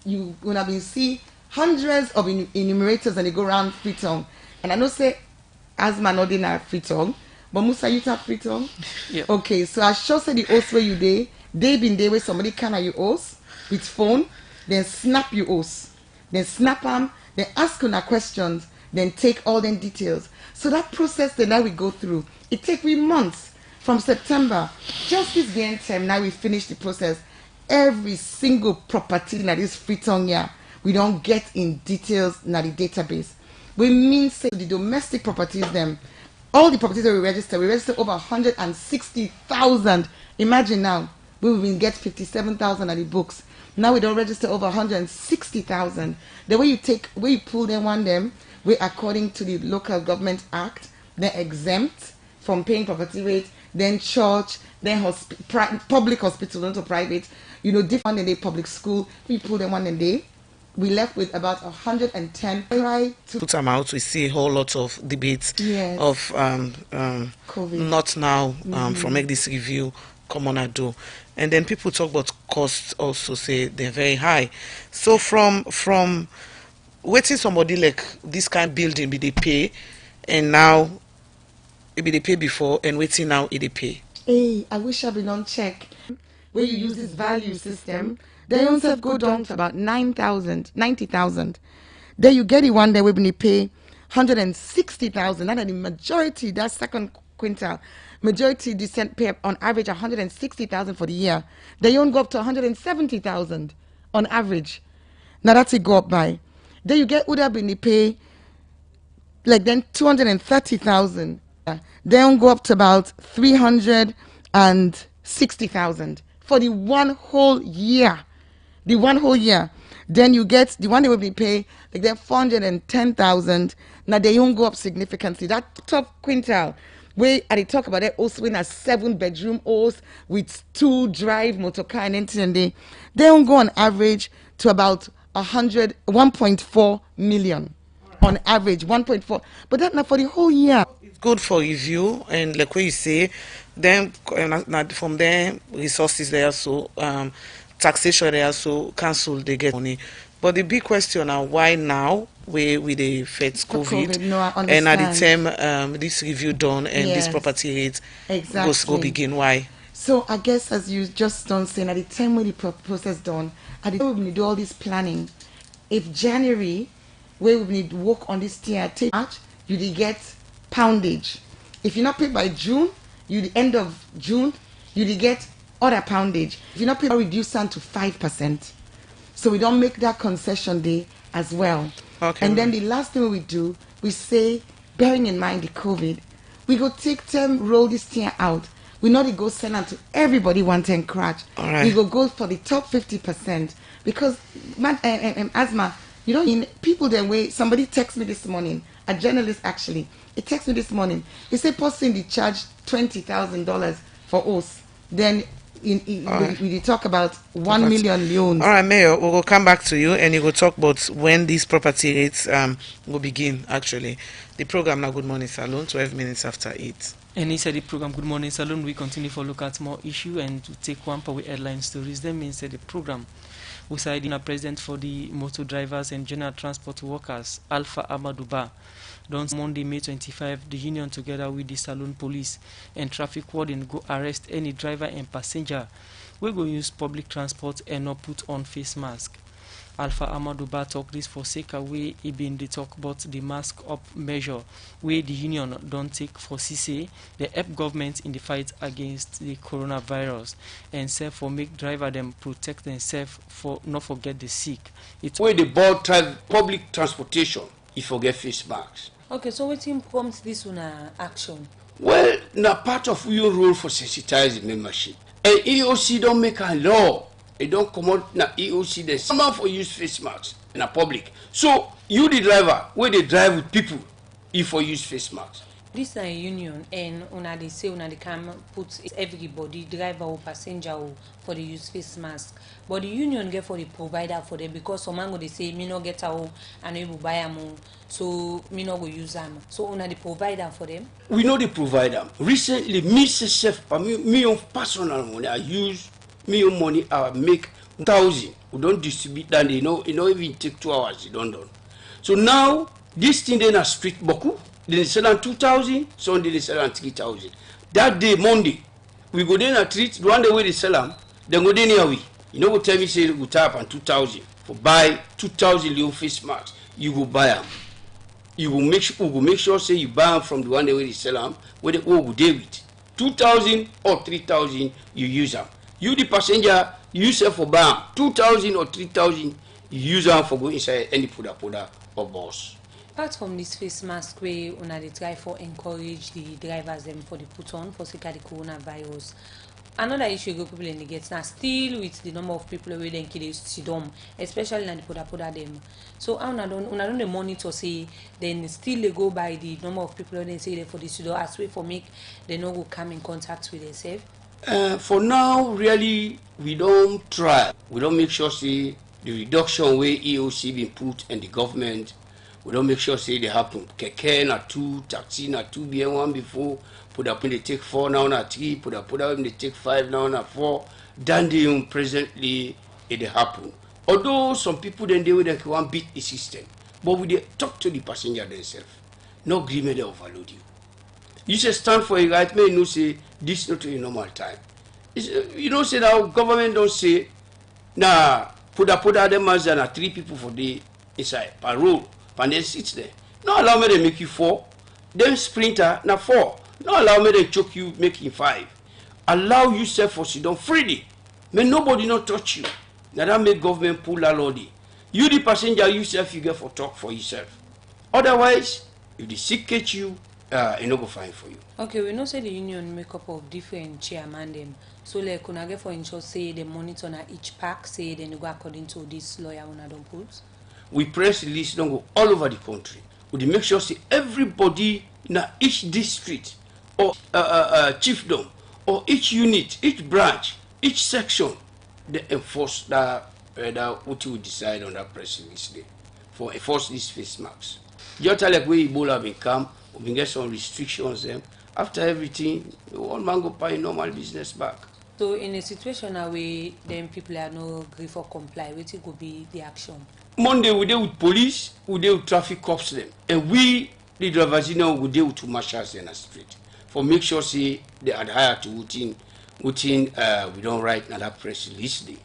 you will have been see hundreds of enumerators and they go around Freetown. And I know say asthma not in our Freetown, but Musa you have Freetown? Yeah. Okay, so I sure say the host where you they been there where somebody can you host with phone, then snap you host. Then snap them, then ask on questions, then take all them details. So that process that now we go through, it takes we months from September. Just this being time, now we finish the process. Every single property that is Freetown here, we don't get in details in the database. We mean say the domestic properties them, all the properties that we register over 160,000. Imagine now, we will get 57,000 at the books. Now we don't register over 160,000. The way you pull them one them, we according to the Local Government Act, they're exempt from paying property rate, then church, then public hospital, not to private, different than the public school. We pull them one day. We left with about 110. Put them out, we see a whole lot of debates of COVID. Not now from make this review come on and do. And then people talk about costs also, say they're very high. So from waiting somebody like this kind of building be they pay, and now it be they pay before, and waiting now it they pay. Hey, I wish I'd been on check. Where you use this value system, they themselves go down to about 90,000. Then you get the one that when you pay 160,000, and the majority, that second quintal, majority descent pay on average 160,000 for the year. They don't go up to 170,000 on average. Now that's it go up by. Then you get Uda when they pay like then 230,000. They don't go up to about 360,000 for the one whole year. The one whole year. Then you get the one they will be pay like then 410,000. Now they don't go up significantly. That top quintal where I talk about that also in a 7-bedroom house with 2 drive motor car and anything, and they don't go on average to about 1.4 million on average 1.4, but that's not for the whole year. It's good for review, and like what you say, then from there resources there, so taxation there, so council they get money. But the big question now, why now we the face COVID, no, I understand. and at the time this review done and this property rate go begin, why? So I guess as you just don't say, at the time when the process done, at the time when we do all this planning, if January where we need to work on this tier, take March, you did get poundage. If you're not paid by June, you the end of June, you did get other poundage. If you're not paid, reduce down to 5%. So we don't make that concession day as well. Okay. And then the last thing we do, we say, bearing in mind the COVID, we go take them, roll this tier out. We not go send out to everybody one time crash. All right. We go for the top 50% because asthma. You know, in people that way, somebody texted me this morning, a journalist actually, he texted me this morning. He said, person they charge $20,000 for us. Then we talk about 1 million loans. All right, Mayor, we will come back to you and you will talk about when these property rates will begin, actually. The program now, Good Morning Salone, 12 minutes after 8. And inside the program, Good Morning Salone, we continue to look at more issue and to take one per headline stories. That means that the program we signed a president for the motor drivers and general transport workers, Alpha Amaduba. On Monday, May 25, the union together with the Salone police and traffic warden go arrest any driver and passenger. We go use public transport and not put on face mask. Alpha Amadou Ba talk this for sake away he been the talk about the mask up measure where the union don't take for CC the help government in the fight against the coronavirus and say for make driver them protect themselves for not forget the sick. It's where the board public transportation you forget face masks. Okay, so what prompts this one action? Well, now part of your role for sensitizing membership. And EOC don't make a law. They don't come out na EOC. There's someone for use face masks in a public. So you the driver, where they drive with people, if for use face masks. This is a union, and una they say una they can put everybody, driver or passenger or for the use face mask. But the union get for the provider for them because some man go they say me no get a and you buy them, so me no go use them. So una the provider for them. We know the provider. Recently, me own personal money, I use me own money. I make 1,000. We don't distribute that. You know even take 2 hours. You don't done. So now this thing then a street boku. They sell on 2,000, Sunday they sell on 3,000. That day, Monday, we go there and treat, the one day where they sell them, then go there near we. You know what tell me say we tap on 2,000. For buy 2,000 little face masks, you go buy them. You will make sure say you buy them from the one day where they sell them, where they go there with. 2,000 or 3,000, you use them. You the passenger, you sell for buy them. 2,000 or 3,000, you use them for go inside any poda or bus. Apart from this face mask way una they try for encourage the drivers them for the put on for sake of the coronavirus. Another issue go people in the gates now still with the number of people where then kill sit down, especially in the poda them. So una don't monitor say then still they go by the number of people when they say they for the sit as way for make they no go come in contact with themselves. For now, really, we don't try. We don't make sure say the reduction way EOC been put and the government. We don't make sure say they happen. Keke na 2, taxi na 2, BN1 before. Put up when they take 4 now na 3. Put up when they take 5 now na 4. Then presently it happen. Although some people then they will want beat the system, but we they talk to the passenger themselves. No agreement they overload you. You say stand for a right man. You know say this not a normal time. You don't say now government don't say nah put up them as na 3 people for the inside parole. And then sits there. No allow me to make you 4. Then sprinter na 4. No allow me to choke you, making 5. Allow yourself for sit down freely. May nobody not touch you. Now that make government pull that lordy. You the passenger yourself you get for talk for yourself. Otherwise, if the sick catch you, it no go fine for you. Okay, we know say the union make up of different chairman them. So like can I get for ensure say the monitor na each pack say then you go according to this lawyer una don't put. We press release don't go all over the country. We make sure see everybody in each district or chiefdom or each unit, each branch, each section, they enforce that what you decide on that press release day for enforce these face masks. Just like where Ebola been come, we get some restrictions them. After everything, one man go buy normal business back. So in a situation where then people are no agree for comply, what it could be the action? Monday we deal with police, we deal with traffic cops them, and we the drivers we deal with 2 marshals in the street for make sure say they adhere to routine we don't write another press release day.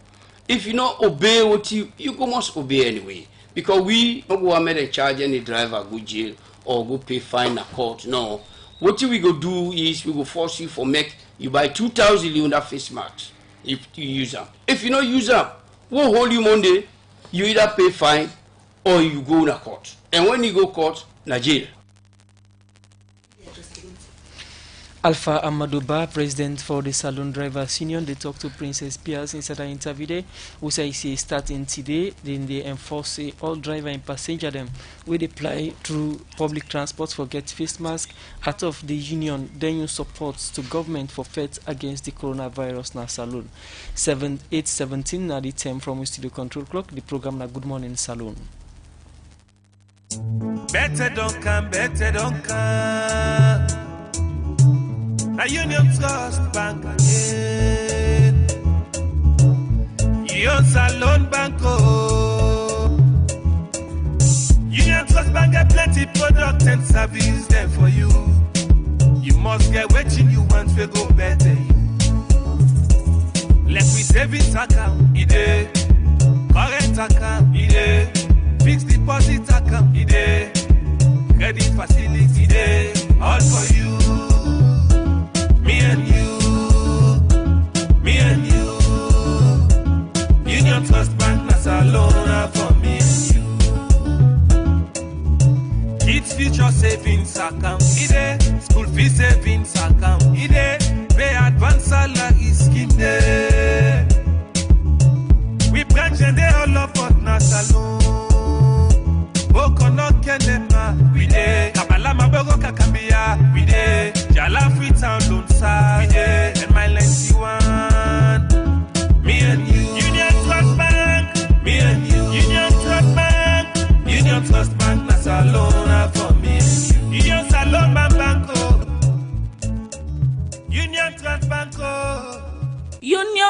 If you not obey what you go must obey anyway, because we don't go and charge any driver go jail or go pay fine a court. No, what we go do is we go force you for make you buy 2,000 on that face mask if you use them. If you not use them, we'll hold you Monday. You either pay fine or you go to court. And when you go court, na jail. Alpha Amadou Ba, president for the Salone Drivers Union, they talk to Princess Piers inside an interview there. Who say starting today, then they enforce all driver and passenger them will apply through public transport for get face mask out of the union. Then you support to government for fight against the coronavirus na Salone. 8:17 na the time from studio control clock. The program na Good Morning Salone. Better don't come. A Union Trust Bank again. Union Salone Banco. Union Trust Bank get plenty product and service there for you. You must get what you want to go better. Let me savings account, current account,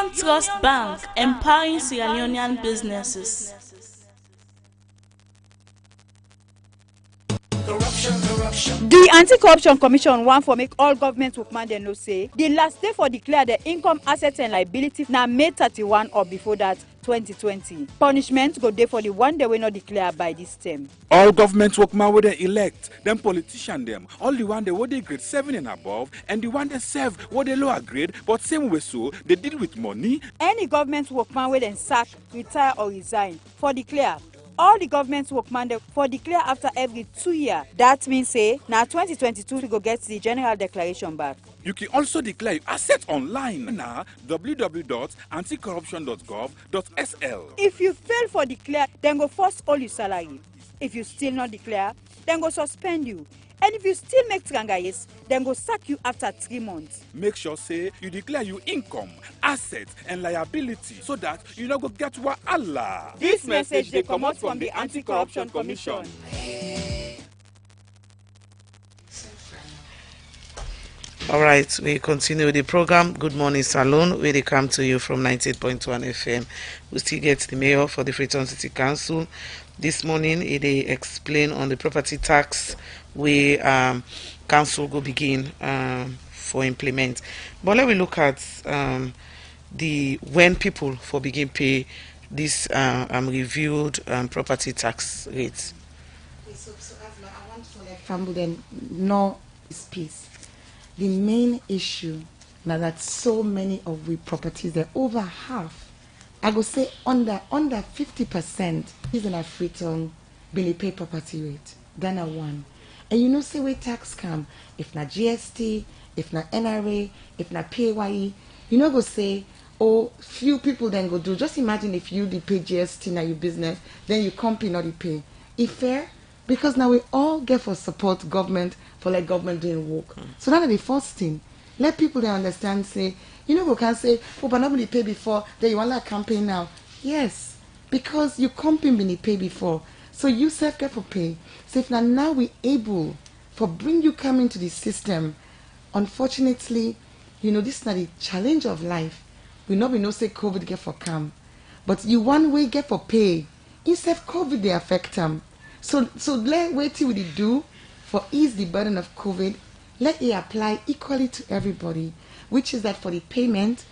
Union Trust Bank, empowering Sierra Leonean businesses. The Anti-Corruption Commission want for make all government workmen dem know say the last day for declare the income, assets and liability na May 31 or before that 2020. Punishment go dey for the one day we not declare by this term. All government workmen wey they elect, them politician them, all the one they what they grade 7 and above, and the one they serve what they lower grade, but same way so they deal with money. Any government workman wey dem sack, retire or resign for declare. All the government workmen for declare after every 2 years. That means say now 2022 we go get the general declaration back. You can also declare your assets online na www.anticorruption.gov.sl. If you fail for declare, then go force all your salary. If you still not declare, then go suspend you. And if you still make trangayes, then go sack you after 3 months. Make sure say you declare your income, assets and liability so that you not go get wahala. This message they come out from the Anti-Corruption Commission. All right, we continue with the program. Good Morning Salone, where they come to you from 98.1 FM. We still get the mayor for the Freetown City Council. This morning, they explain on the property tax where council go begin for implement. But let me look at the when people for begin pay this reviewed property tax rates. So I want to let Fambu then know this piece. The main issue now that so many of we properties, they're over half. I go say under 50% is in a Freetown Billy pay property rate. Then a one. And you know say where tax come, if not GST, if not NRA, if not PAYE, you know go say, oh, few people then go do. Just imagine if you did pay GST now your business, then you company not pay. If fair? Because now we all get for support government for like government doing work. So that's the first thing. Let people they understand say, you know, we can say, oh, but nobody pay before, then you want like campaign now. Yes, because you campaign been pay before. So you self get for pay. So if now we able for bring you come into the system, unfortunately, you know, this is not the challenge of life. We know say COVID get for come. But you one way get for pay. Instead of COVID they affect them. So let wait till we do for ease the burden of COVID. Let it apply equally to everybody, which is that for the payment,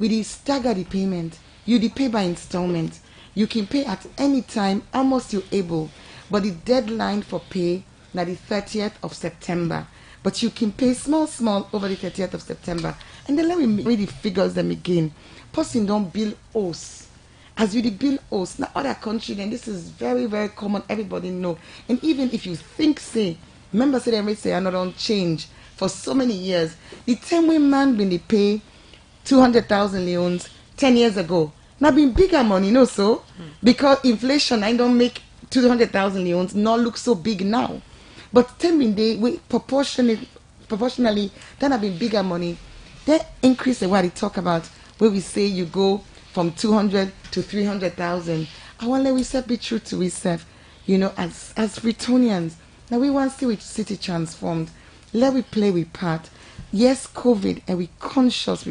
we stagger the payment. You pay by installment. You can pay at any time, almost you're able. But the deadline for pay now the 30th of September. But you can pay small over the 30th of September. And then let me read the figures them again. Person don't bill us. As you bill us, now other country, then this is very, very common. Everybody know. And even if you think, say, remember say they say another don't change for so many years. The 10-way man when they pay 200,000 leones 10 years ago. Now been bigger money, you know so? Because inflation I don't make 200,000 leones not look so big now. But 10 when they proportionally then have been bigger money. They increase the what they talk about where we say you go from 200 to 300,000. I want to let we be true to ourselves, you know, as Freetonians. Now we want to see which city transformed. Let we play with part. Yes, COVID, and we conscious.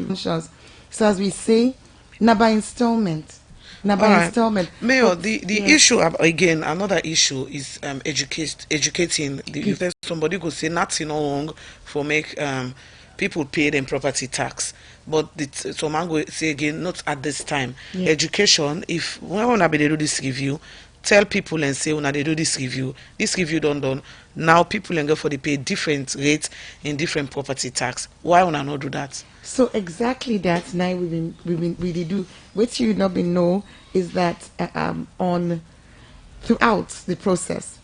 So as we say, now by installment. Installment. Mayor, the issue again, another issue is educating. If somebody could say nothing wrong for make people pay them property tax. But so man go say again, not at this time. Yeah. Education, if when I be they do this review, tell people and say when they do this review done. Now people and go for the pay different rates in different property tax. Why would I not do that? So exactly that now we really do. What you not been know is that on throughout the process,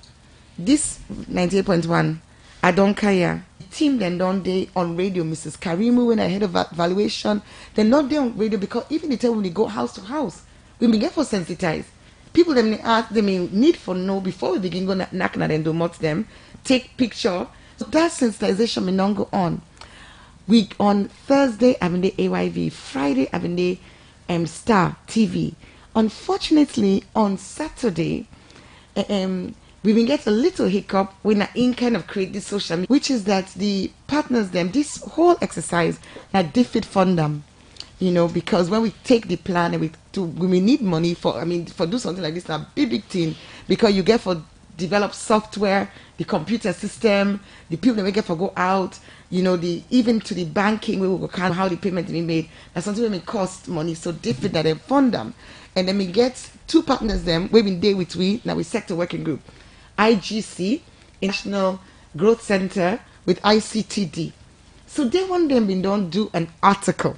this 98.1 I don't care. Team then don't they on radio, Mrs. Karimu when I heard of valuation, they're not there on radio because even the time when they go house to house, we may get for sensitized. People them ask they may need for know before we begin go knock and then do much them, take picture. So that sensitization may not go on. We on Thursday having the AYV, Friday having the Star TV. Unfortunately on Saturday we will get a little hiccup when I kind of create this social media, which is that the partners them this whole exercise that defeat fund them. because when we take the plan and we need money for do something like this, a big thing, because you get for develop software, the computer system, the people that we get for go out, even to the banking, we will count how the payment be made. That's something that may cost money, so different that they fund them. And then we get two partners them, we've been there with now we sector working group, IGC, National Growth Center, with ICTD. So they want them been done do an article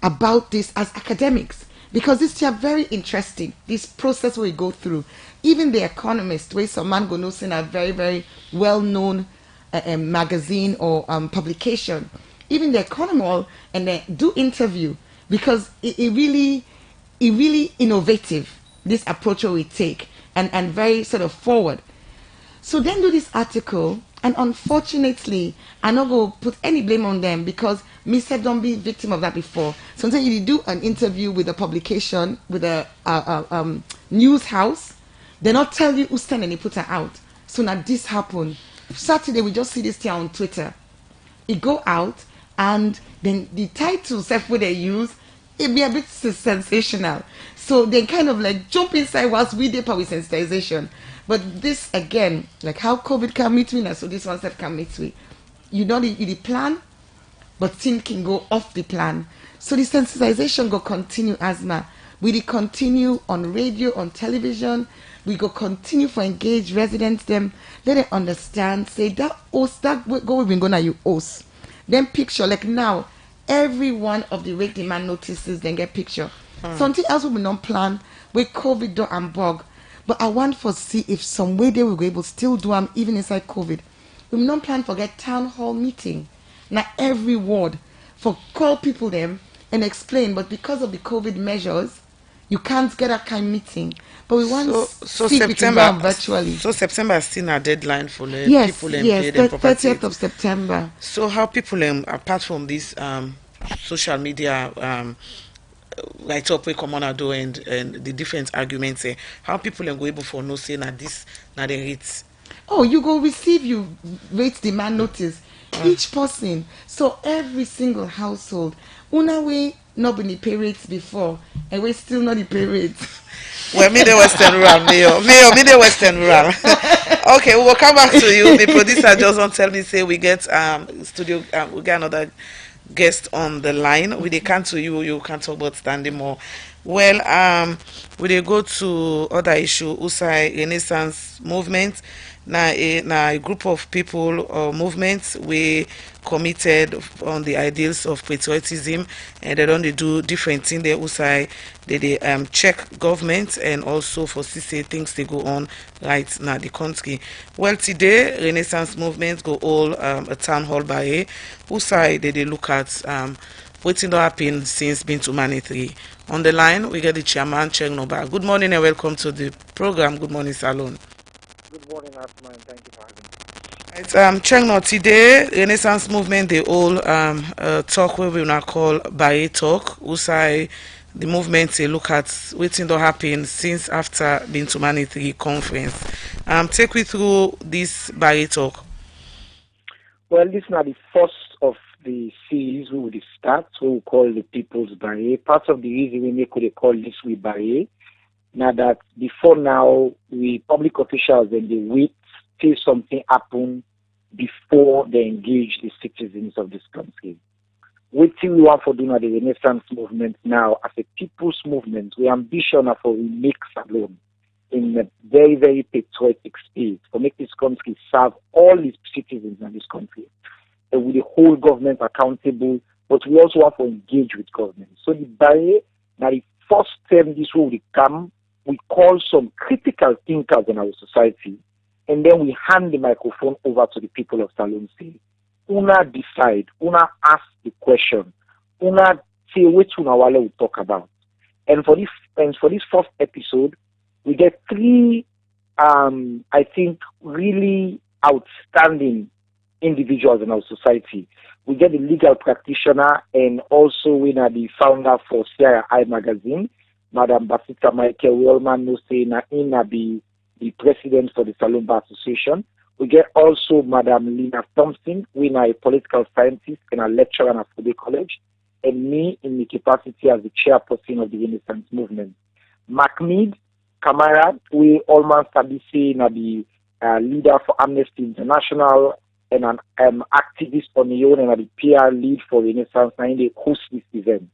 about this as academics, because this is very interesting, this process we go through. Even The Economist, where some man go know in a very, very well-known magazine or publication, even The Economist, and they do interview, because it really innovative, this approach we take, and very sort of forward. So then do this article, and unfortunately, I not go put any blame on them, because me said don't be victim of that before. Sometimes you do an interview with a publication, with a news house, they not tell you who stand and they put her out. So now this happened. Saturday we just see this thing on Twitter. It go out, and then the title self what they use, it be a bit sensational. So they kind of like jump inside whilst we did with sensitization. But this again, like how COVID can meet me, so this one said can meet me. You know the plan, but things can go off the plan. So the sensitization go continue, Asma. We continue on radio, on television. We go continue for engage residents them. Let them understand. Say that host that go we've been gonna you host. Then picture like now, every one of the rate demand notices then get picture. Something else we not plan with COVID do and bug. But I want to see if some way they will be able to still do them even inside COVID. We not plan for get town hall meeting. Now every ward for call people them and explain. But because of the COVID measures, you can't get that kind of meeting. But we want to see if we can do them virtually. So September is still a deadline for the people yes, 30th of September. So how people apart from this social media write up we come on do and the different arguments, how people go able for no say that this na the rates. Oh, you go receive you rate demand notice each person. So every single household, una way not been the pay rates before, and we still not the pay rates. Well, me the Western Rural, me the Western Rural. Okay, we will come back to you. The producer just won't tell me say we get studio we get another guest on the line. We they come to you can talk about standing more. Well, we they go to other issue, USAI Renaissance movement. Now a group of people or movements we committed on the ideals of patriotism, and they don't do different things. They USAI they check government and also for CC things they go on right now the country. Well, today Renaissance movement go all a town hall by USAI they look at what's not happened since being to humanity. On the line we get the chairman Cheng Noba. Good morning and welcome to the program. Good Morning Salone. Good morning, Asma, and thank you for having me. Cheng No today Renaissance movement they all talk where we now call Baye talk. USAI the movement they look at what's not happened since after being to humanity conference. Take me through this Baye talk. Well, this is not the first of the series we will start, so we call the People's Baye. Part of the reason we could call this we Baye. Now that before now, we public officials and they wait till something happen before they engage the citizens of this country. Waiting we want for doing the Renaissance movement now as a people's movement. We ambition for we make Salone in a very, very patriotic space for make this country serve all its citizens in this country. And with the whole government accountable, but we also want to engage with government. So the barrier, now the first term this will come, we call some critical thinkers in our society, and then we hand the microphone over to the people of Salone. Say, una decide, una ask the question, una say which una wale we talk about. And for this first episode, we get three, I think, really outstanding individuals in our society. We get the legal practitioner and also we are the founder for CRI magazine, Madam Basita Michael Wellman, no say na be the president for the Salone Bar Association. We get also Madam Lina Thompson, we are a political scientist and a lecturer at Fude College. and me in the capacity as the chairperson of the Renaissance movement. Macmead Kamara, we almost say na the leader for Amnesty International and an activist on the own and the PR lead for Renaissance, and they host this event.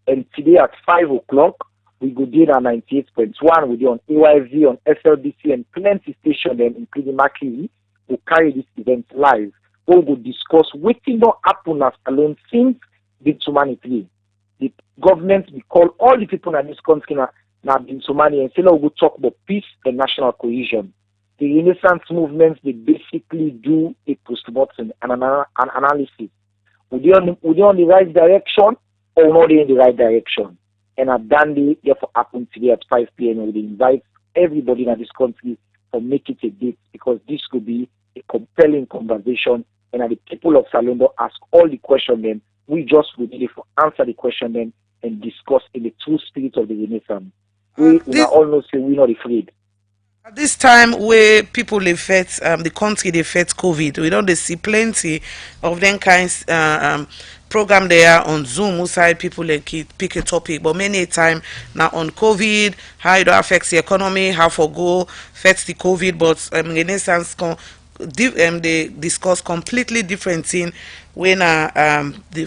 And today at 5 o'clock, we go there on 98.1, we do on AYV, on SLBC, and plenty stations, including Makiri, who carry this event live. We will discuss what not happen as alone since Bintumani. The government, we call all the people in this country now Bintumani and say, we will talk about peace and national cohesion. The Renaissance movements, they basically do a postmortem and an analysis. We're on the right direction or not in the right direction? And at Dandy, therefore, happen today at 5 p.m. We invite everybody in this country to make it a date because this could be a compelling conversation. And at the people of Salone ask all the questions, then we just will need to answer the question then and discuss in the true spirit of the Renaissance. We all know say we're not afraid. At this time where people affect the country they affect COVID, we don't see plenty of them kinds program there on Zoom outside people like pick a topic, but many a time now on COVID, how it affects the economy, how for go affects the COVID, but Renaissance they discuss completely different thing when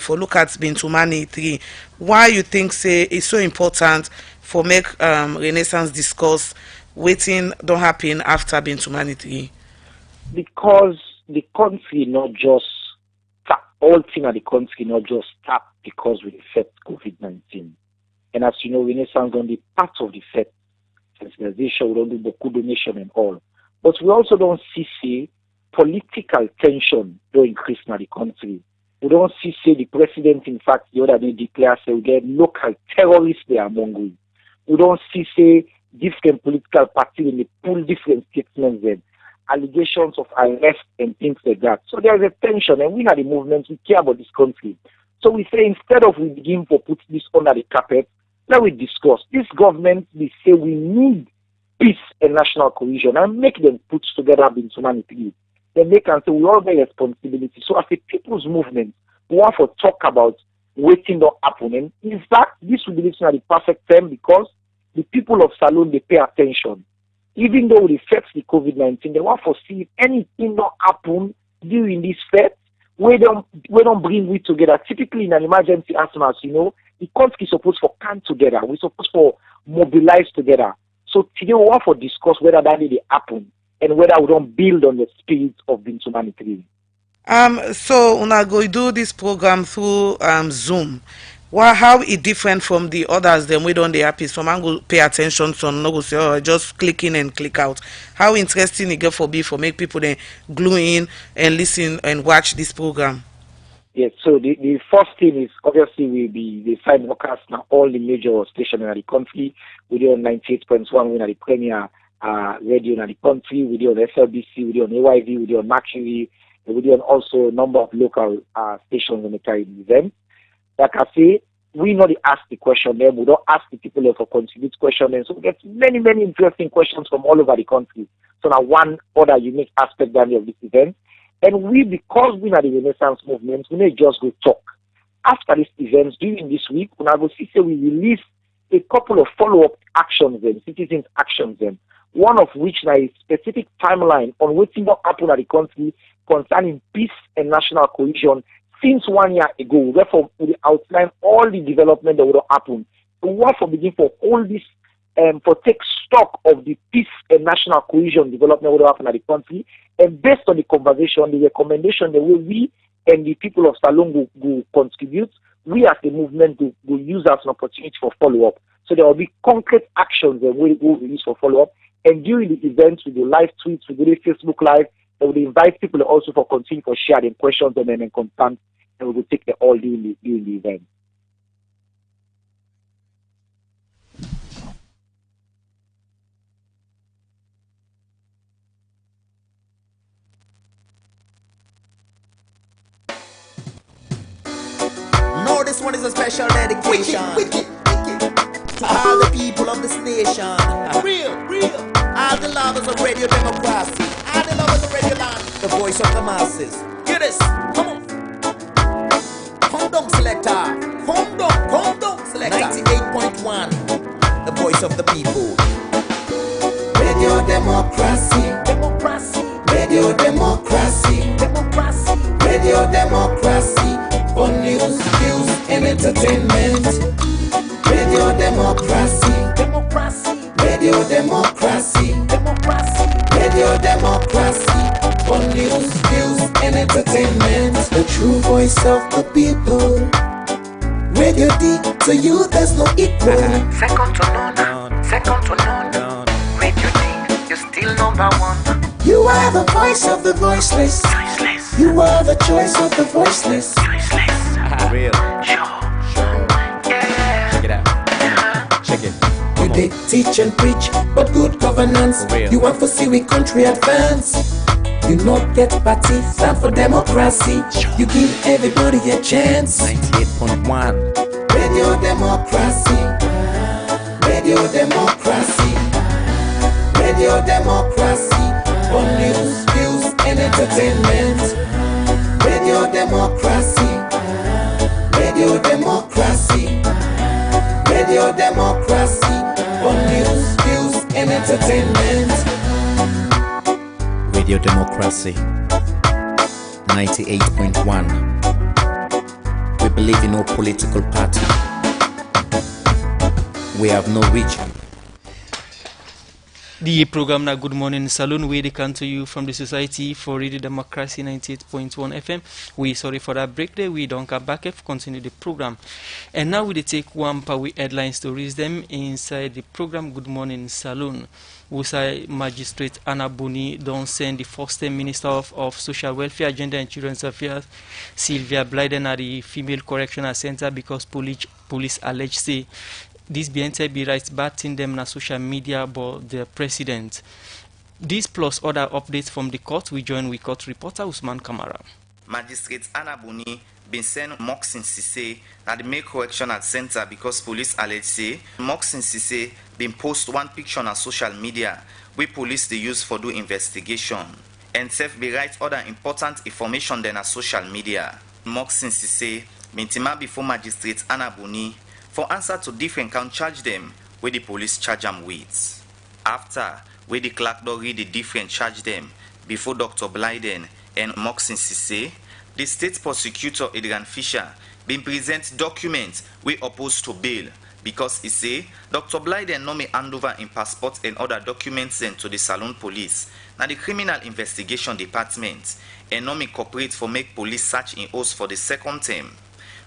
for look at Bintumani 3. Why you think say it's so important for make Renaissance discuss waiting don't happen after Bintumani 3? Because the country not just all things at the country not just stop because we affect COVID-19. And as you know, Renaissance on the part of the effect sensitization, we don't do the donation and all. But we also don't see political tension don't increase in the country. We don't see the president, in fact, the other day declared we get local terrorists there among we. We don't see different political parties in the pull different statements then. Allegations of arrest and things like that. So there is a tension, and we are the movement, we care about this country. So we say instead of we begin to put this under the carpet, let we discuss. This government, we say we need peace and national cohesion and make them put together Bintumani. Then they can say we all bear responsibility. So as a people's movement, we want to talk about waiting not happen. And in fact, this will be the perfect time because the people of Salone, they pay attention. Even though it affects the COVID-19, they want to see if anything not happen during this fete, we don't bring we together. Typically in an emergency asthma, you know, the country is supposed to come together. We're supposed to mobilize together. So today we want to discuss whether that really happen and whether we don't build on the spirit of Bintumani 3. So una go do this program through Zoom. How it different from the others? Then we don't the happy. Some go pay attention. Some no go say, oh, just click in and click out. How interesting it get for make people then glue in and listen and watch this program? Yes. So the first thing is obviously will be the side broadcast now all the major stations in the country. We do on 98.1. We are the premier radio in the country. We do on SLBC. We do on AYV. We do on Mercury. We do on also a number of local stations in the carrying event. Like I say, we not ask the question then, we don't ask the people to contribute questions then. So we get many, many interesting questions from all over the country. So now one other unique aspect of this event. And we, because we are the Renaissance movement, we may just go talk. After this event, during this week, we release a couple of follow-up actions then, citizens actions then. One of which is a specific timeline on what will happen at the country concerning peace and national cohesion. Since 1 year ago, therefore, we outline all the development that will happen. We want to begin for all this, for take stock of the peace and national cohesion development that will happen in the country. And based on the conversation, the recommendation, the way we and the people of Salone will contribute, we as a movement will use as an opportunity for follow-up. So there will be concrete actions that we will use for follow-up. And during the events, we do live tweets, we do Facebook Live, and we invite people also for continue for sharing questions on them and content, and we will take them all during the event. No, this one is a special dedication to all the people of this nation. Real. All the lovers of radio democracy. All the lovers of radio land. The voice of the masses. Hear this. Come on. Come down, selector. Come Selector 98.1, the voice of the people. Radio Democracy, Radio Democracy, Radio Democracy, for news, views, and entertainment. Radio Democracy, Radio Democracy, Radio Democracy, for news, views, and entertainment. The true voice of the people. Radio D, to you there's no equal. Second to none, second to none. Radio D, you're still number one. You are the voice of the voiceless. You are the choice of the voiceless. Real. Sure. Check it out. Check it. You did teach and preach, but good governance. You want to see we country advance. You not get party, stand for democracy. You give everybody a chance. 98.1. Radio Democracy. Radio Democracy. Radio Democracy. For news, views, and entertainment. Radio Democracy. Radio Democracy. Radio Democracy. For news, views, and entertainment. Radio Democracy 98.1. We believe in no political party. We have no region. The program na Good Morning Salone, where they come to you from the Society for Radio Democracy 98.1 FM. We sorry for that break there. We don't come back if continue the program. And now we take one power headline stories them inside the program Good Morning Salone. Wusai Magistrate Anna Buni don't send the first-time Minister of Social Welfare, Gender and Children's Affairs, Sylvia Blyden, at the Female Correctional Center because police allege say this BNTB writes bad thing them na social media about the president. This plus other updates from the court, we join with court reporter Usman Kamara. Magistrate Anna Buni been sent Moxin Sise at the Male Correctional Center because police allege say Moxin Sise been post one picture on social media where police they use for do investigation and self be write other important information than a social media. Moxin Sise been tima before Magistrate Anna Buni for answer to different count charge them where the police charge them with. After where the clerk do read the different charge them before Dr. Blyden and Moxin Sise, the state prosecutor Adrian Fisher been present documents we opposed to bail because he say Dr. Blyden no may hand over in passport and other documents sent to the Salone police now the criminal investigation department and no may cooperate for make police search in house for the second term.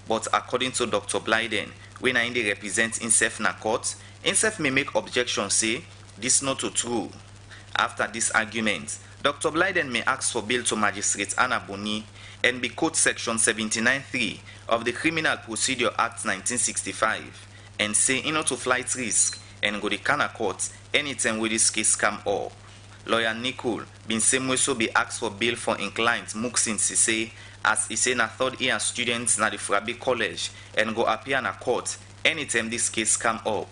But according to Dr. Blyden, when I represent himself in a court, himself may make objection say this not true. After this argument, Dr. Blyden may ask for bail to Magistrate Anna Buni and be quote section 79.3 of the Criminal Procedure Act 1965 and say in order to flight risk and go to Kana court anytime where this case come up. Lawyer Nicole been same way so be asked for bail for inclined Muxin Sise as he say na third year students na the Frabi College and go appear na court anytime this case come up.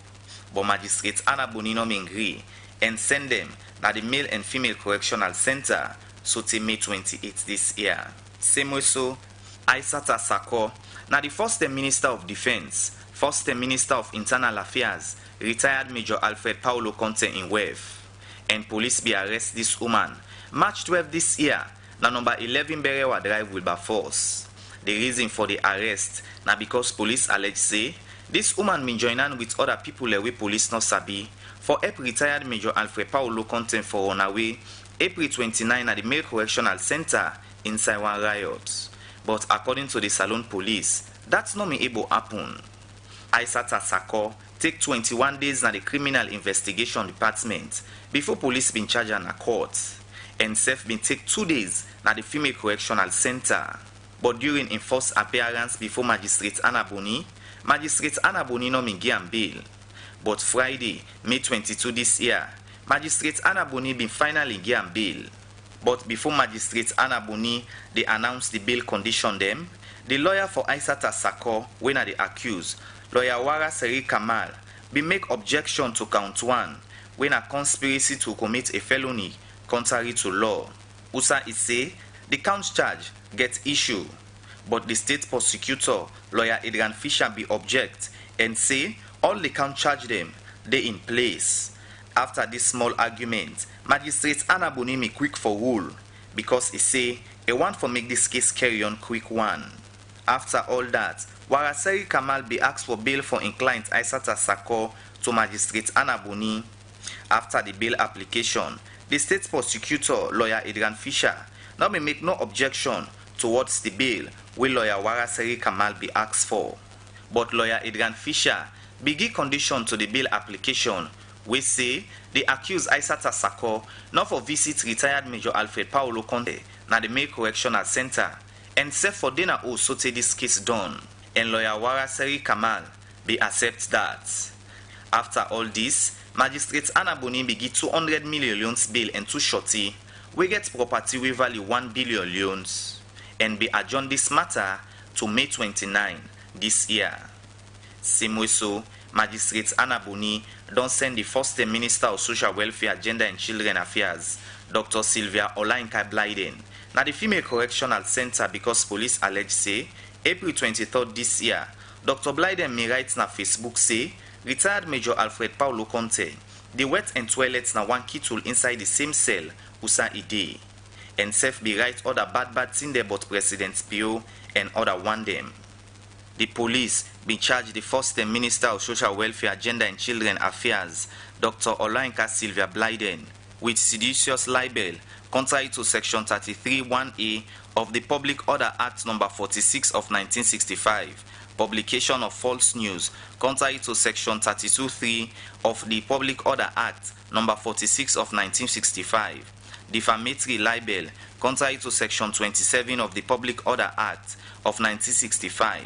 But Magistrate Anna Buni no agree and send them na the Male and Female Correctional Center so till May 28 this year. Same way so, Aissata Sako, now the first-time Minister of Defense, first-time Minister of Internal Affairs, retired Major Alfred Paulo Conte in WEF. And police be arrest this woman. March 12 this year, na number 11 Berewa Drive will be force. The reason for the arrest, na because police allege say, this woman been joining with other people we police not sabi, for help retired Major Alfred Paulo Conte for on away, April 29 at the Male Correctional Center, inside one riot. But according to the Salone police, that's not able to happen. Aissata Sako take 21 days na the criminal investigation department before police been charged in a court. And self been take 2 days na the Female Correctional Center. But during in first appearance before Magistrate Anna Buni, Magistrate Anna Buni no give bail. But Friday, May 22 this year, Magistrate Anna Buni been finally give bail. But before Magistrate Anna Buni, they announced the bail condition them, the lawyer for Aissata Sako, when are the accused, lawyer Wara Seri Kamal, be make objection to count 1, when a conspiracy to commit a felony contrary to law. Usa is say, the count charge gets issue, but the state prosecutor, lawyer Adrian Fisher, be object and say all they can charge them, they in place. After this small argument, Magistrate Anna Bonimi quick for rule because he say he want for make this case carry on quick one. After all that, Waraseri Kamal be asked for bail for in client Aissata Sako to Magistrate Anna Boni. After the bail application, the state prosecutor, lawyer Adrian Fisher, now may make no objection towards the bail where lawyer Waraseri Kamal be asked for. But lawyer Adrian Fisher be give condition to the bail application, we say the accused Aissata Sako not for visit retired Major Alfred Paulo Conte na the May Correctional Center and set for dinner also take this case done. And lawyer Waraseri Kamal be accept that. After all this, Magistrate Anna Boni be give 200 million loans bail and 2 shorty. We get property we value 1 billion loans and be adjourn this matter to May 29 this year. Same way so, Magistrate Anna Boni don't send the first Minister of Social Welfare, Gender and Children Affairs, Dr. Sylvia Olainka Blyden, na the Female Correctional Center because police allege say, April 23rd this year, Dr. Blyden may write na Facebook say, retired Major Alfred Paulo Conte, the wet and toilets na one key tool inside the same cell, usa ide. And self be write other bad thing there but President Pio and other one them. The police be charged the first Minister of Social Welfare, Gender and Children Affairs, Dr. Olainka Sylvia Blyden, with seditious libel, contrary to Section 33(1)(a) of the Public Order Act No. 46 of 1965, publication of false news, contrary to Section 32(3) of the Public Order Act No. 46 of 1965, defamatory libel, contrary to Section 27 of the Public Order Act of 1965,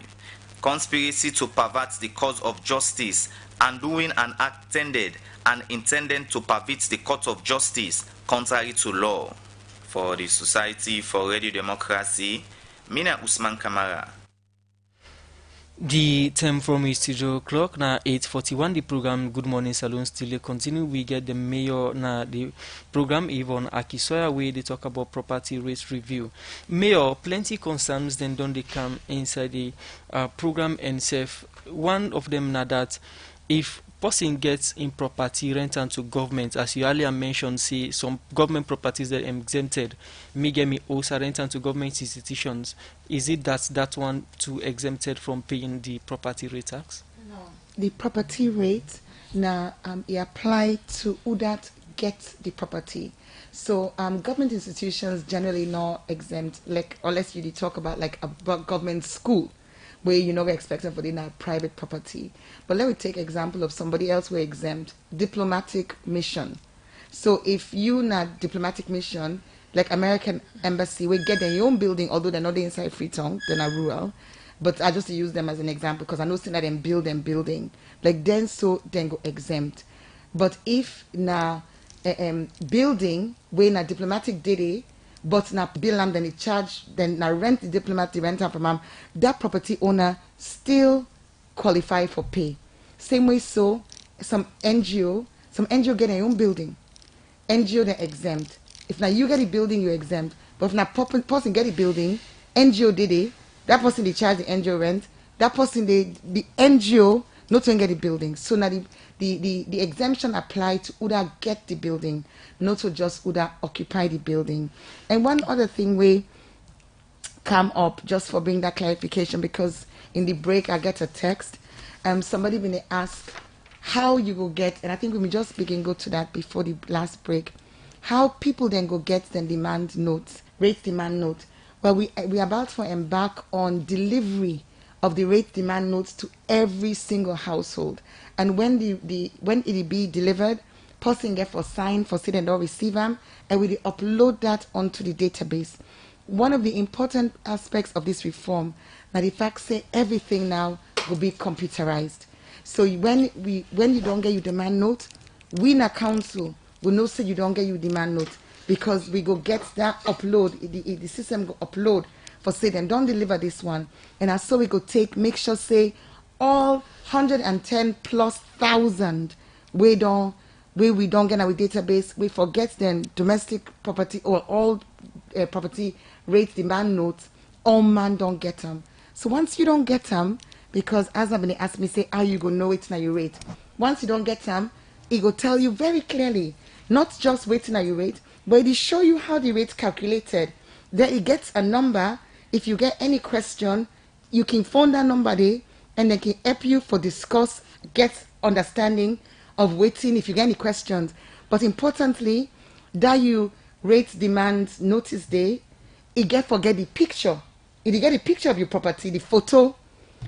conspiracy to pervert the cause of justice, and doing an act tended and intended to pervert the court of justice contrary to law. For the Society for Radio Democracy, Mina Usman Kamara. The time from his studio clock na 8:41. The program Good Morning Salone still continue. We get the mayor na the program Yvonne Akisoya where they talk about property rates review. Mayor, plenty concerns then don't they come inside the program and self. One of them na that if person gets in property rented to government, as you earlier mentioned, say some government properties that are exempted, me also rented to government institutions. Is it that one too exempted from paying the property rate tax? No. The property rate now it apply to who that gets the property. So government institutions generally not exempt, like unless you talk about like a government school, where you know we're expecting for the private property. But let me take example of somebody else who exempt, diplomatic mission. So if you not diplomatic mission, like American embassy, we get their own building, although they're not inside Freetown, they're not rural. But I just use them as an example because I know that them build them building. Like then go exempt. But if na building where na diplomatic did but na bill them then it charge then na rent the diplomat the rent from that property owner still qualify for pay. Same way so some NGO get their own building. NGO they're exempt. If now you get a building you're exempt. But if now person get a building, NGO did it, that person they charge the NGO rent, that person the NGO not to get a building. So now the exemption apply to who that get the building, not to just who that occupy the building. And one other thing we come up just for bringing that clarification, because in the break I get a text, somebody been ask how you go get, and I think we may just begin go to that before the last break, how people then go get the demand notes, rate demand note. Well, we about to embark on delivery of the rate demand notes to every single household. And when when it be delivered, person get for sign for sit and don't receive them, and we upload that onto the database. One of the important aspects of this reform, now the fact say everything now will be computerized. So when you don't get your demand note, we in a council will know say you don't get your demand note, because we go get that upload, the system go upload for say them don't deliver this one, and as so we go make sure say all 110,000+ we don't get our database, we forget then domestic property or all property rate demand notes, all man don't get them. So once you don't get them, because as I'm gonna ask me, say, how you gonna know it now your rate? Once you don't get them, it will tell you very clearly, not just waiting at your rate, but it will show you how the rate calculated. Then it gets a number. If you get any question, you can phone that number there, and they can help you for discuss, get understanding of waiting if you get any questions. But importantly, that you rate demand notice day, it get forget the picture. If you get a picture of your property, the photo,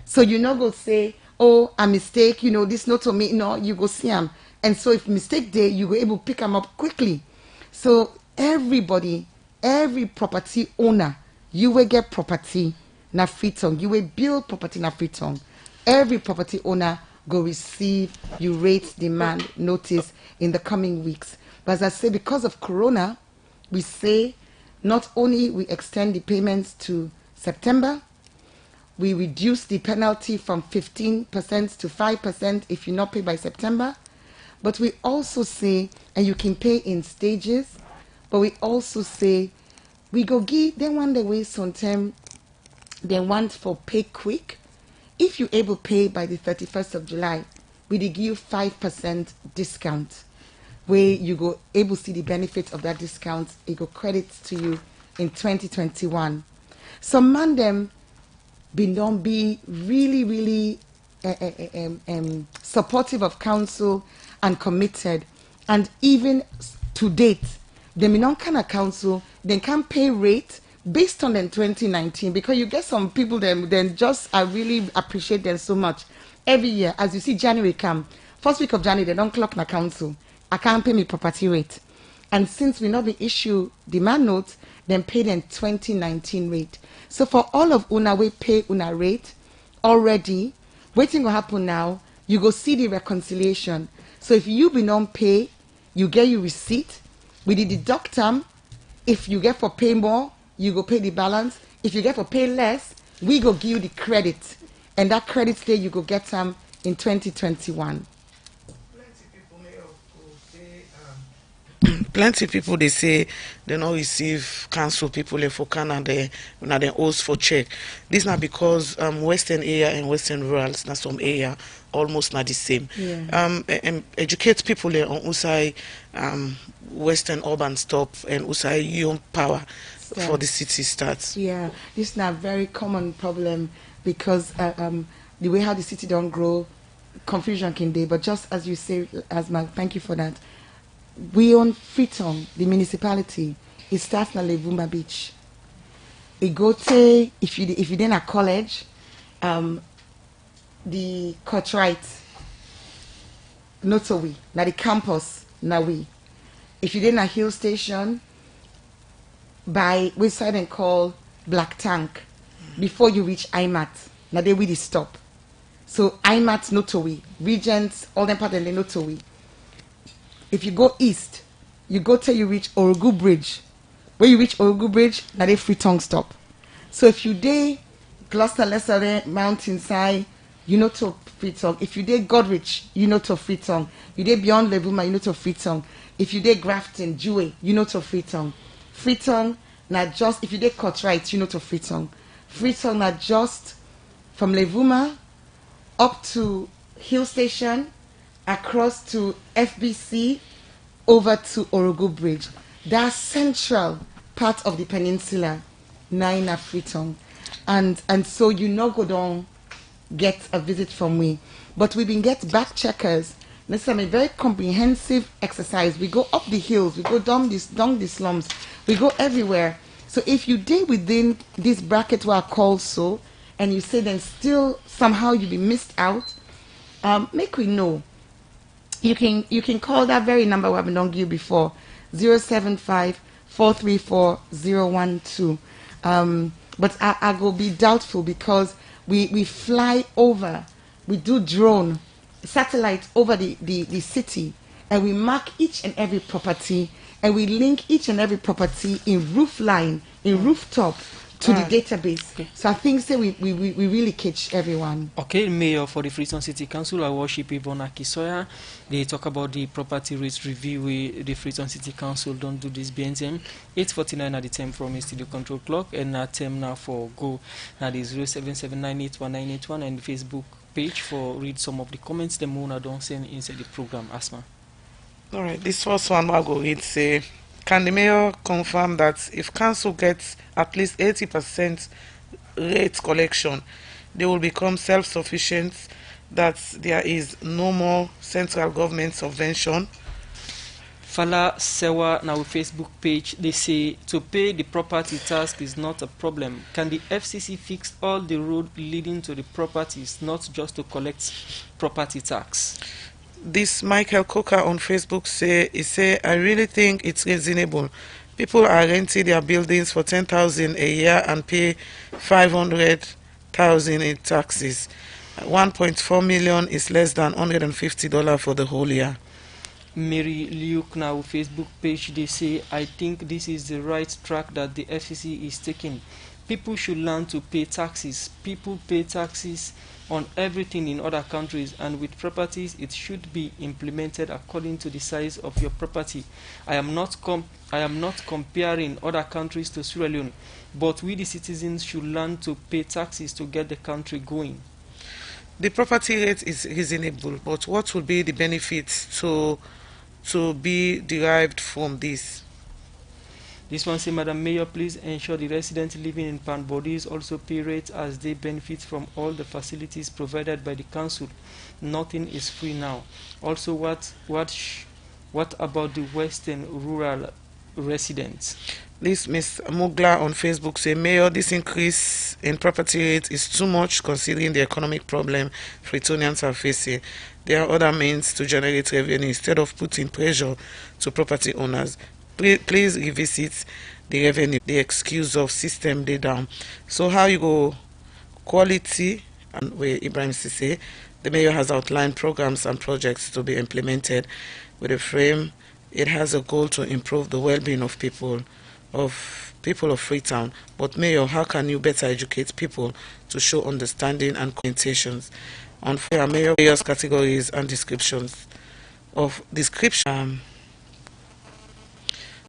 so you not go say, oh, a mistake, you know, this not to me. No, you go see them. And so if mistake day, you go able to pick them up quickly. So everybody, every property owner, you will get property na free tongue. You will build property na free tongue. Every property owner go receive you rate demand notice in the coming weeks. But as I say, because of Corona, we say not only we extend the payments to September, we reduce the penalty from 15% to 5% if you not pay by September. But we also say, and you can pay in stages, but we also say, we go give them one the way sometime they want for pay quick. If you able pay by the 31st of July, we give you 5% discount, where you go able to see the benefit of that discount. It go credit to you in 2021. Some man them don't be really supportive of council and committed, and even to date, they may not kind of council, they can pay rate based on them 2019, because you get some people then just I really appreciate them so much. Every year, as you see January come, first week of January, they don't clock na council. I can't pay me property rate. And since we not be issue demand notes, then pay them 2019 rate. So for all of una we pay una rate already, waiting will happen now, you go see the reconciliation. So if you be non-pay, you get your receipt. We did deduct them. If you get for pay more, you go pay the balance. If you get for pay less, we go give you the credit. And that credit day you go get them in 2021. Plenty people they say they don't receive council people in for Canada and they host for check. This not because western area and western rurals, not some area almost not the same. Yeah. Educate people there on Usai western urban stop and Usai young power for the city starts. Yeah, this is not a very common problem because the way how the city don't grow, confusion can be. But just as you say, Asma, thank you for that. We own Freetown, the municipality. It starts na Levuma Beach. It go to if you then at college, the Cartwright, not so we. Now the campus, now we. If you then at Hill Station, by which side and call Black Tank, before you reach IMAT, now they will stop. So IMAT, not to we. Regents, all them part and they not to we. If you go east, you go till you reach Orogu Bridge. When you reach Orogu Bridge, now they Freetown stop. So if you day Gloucester Lesser Mountainside, you know to Freetown. If you day Godrich, you know to Freetown. You day beyond Levuma, you know to Freetown. If you day Grafton, Dewey, you know to Freetown. Freetown, not just if you day Cartwright, you know to Freetown. Freetown, not just from Levuma up to Hill Station, across to FBC, over to Orogu Bridge. That's central part of the peninsula, Naina Freetown. And so you not go down, get a visit from me. But we been get back checkers. This is a very comprehensive exercise. We go up the hills, we go down the slums, we go everywhere. So if you did within this bracket where I call so, and you say then still somehow you be missed out, make we know. You can call that very number we have been on you before, 075-434-012. But I go be doubtful because we fly over, we do drone, satellite over the city, and we mark each and every property, and we link each and every property in roof line, in rooftop, to the database. Okay. So I think say we really catch everyone. Okay, Mayor for the Freetown City Council, I worship Yvonne Akisoya. They talk about the property rates review with the Freetown City Council. Don't do this BNTM. 8:49 at the time from studio control clock, and at time now for go. Now the 0779819181 and the Facebook page for read some of the comments the Mona don't send inside the program. Asma. All right, this first one I'll go read say, can the mayor confirm that if council gets at least 80% rate collection, they will become self-sufficient, that there is no more central government subvention? Fala Sewa now Facebook page, they say to pay the property tax is not a problem. Can the FCC fix all the road leading to the properties, not just to collect property tax? This Michael Coker on Facebook say I really think it's reasonable. People are renting their buildings for 10,000 a year and pay 500,000 in taxes. 1.4 million is less than $150 for the whole year. Mary Luke now Facebook page, they say I think this is the right track that the FCC is taking. People should learn to pay taxes. People pay taxes on everything in other countries, and with properties it should be implemented according to the size of your property. I am not comparing other countries to Sierra Leone, but we the citizens should learn to pay taxes to get the country going. The property rate is reasonable, but what will be the benefits to be derived from this? This one say, Madam Mayor, please ensure the residents living in pan bodies also pay rates as they benefit from all the facilities provided by the council. Nothing is free now. Also, what about the western rural residents? This Ms. Mugla on Facebook say, Mayor, this increase in property rates is too much considering the economic problem Freetonians are facing. There are other means to generate revenue instead of putting pressure to property owners. Please revisit the revenue, the excuse of system day down. So how you go quality, and where Ibrahim say the mayor has outlined programs and projects to be implemented with a frame. It has a goal to improve the well-being of people of Freetown. But Mayor, how can you better educate people to show understanding and orientations on fair mayor's categories and descriptions of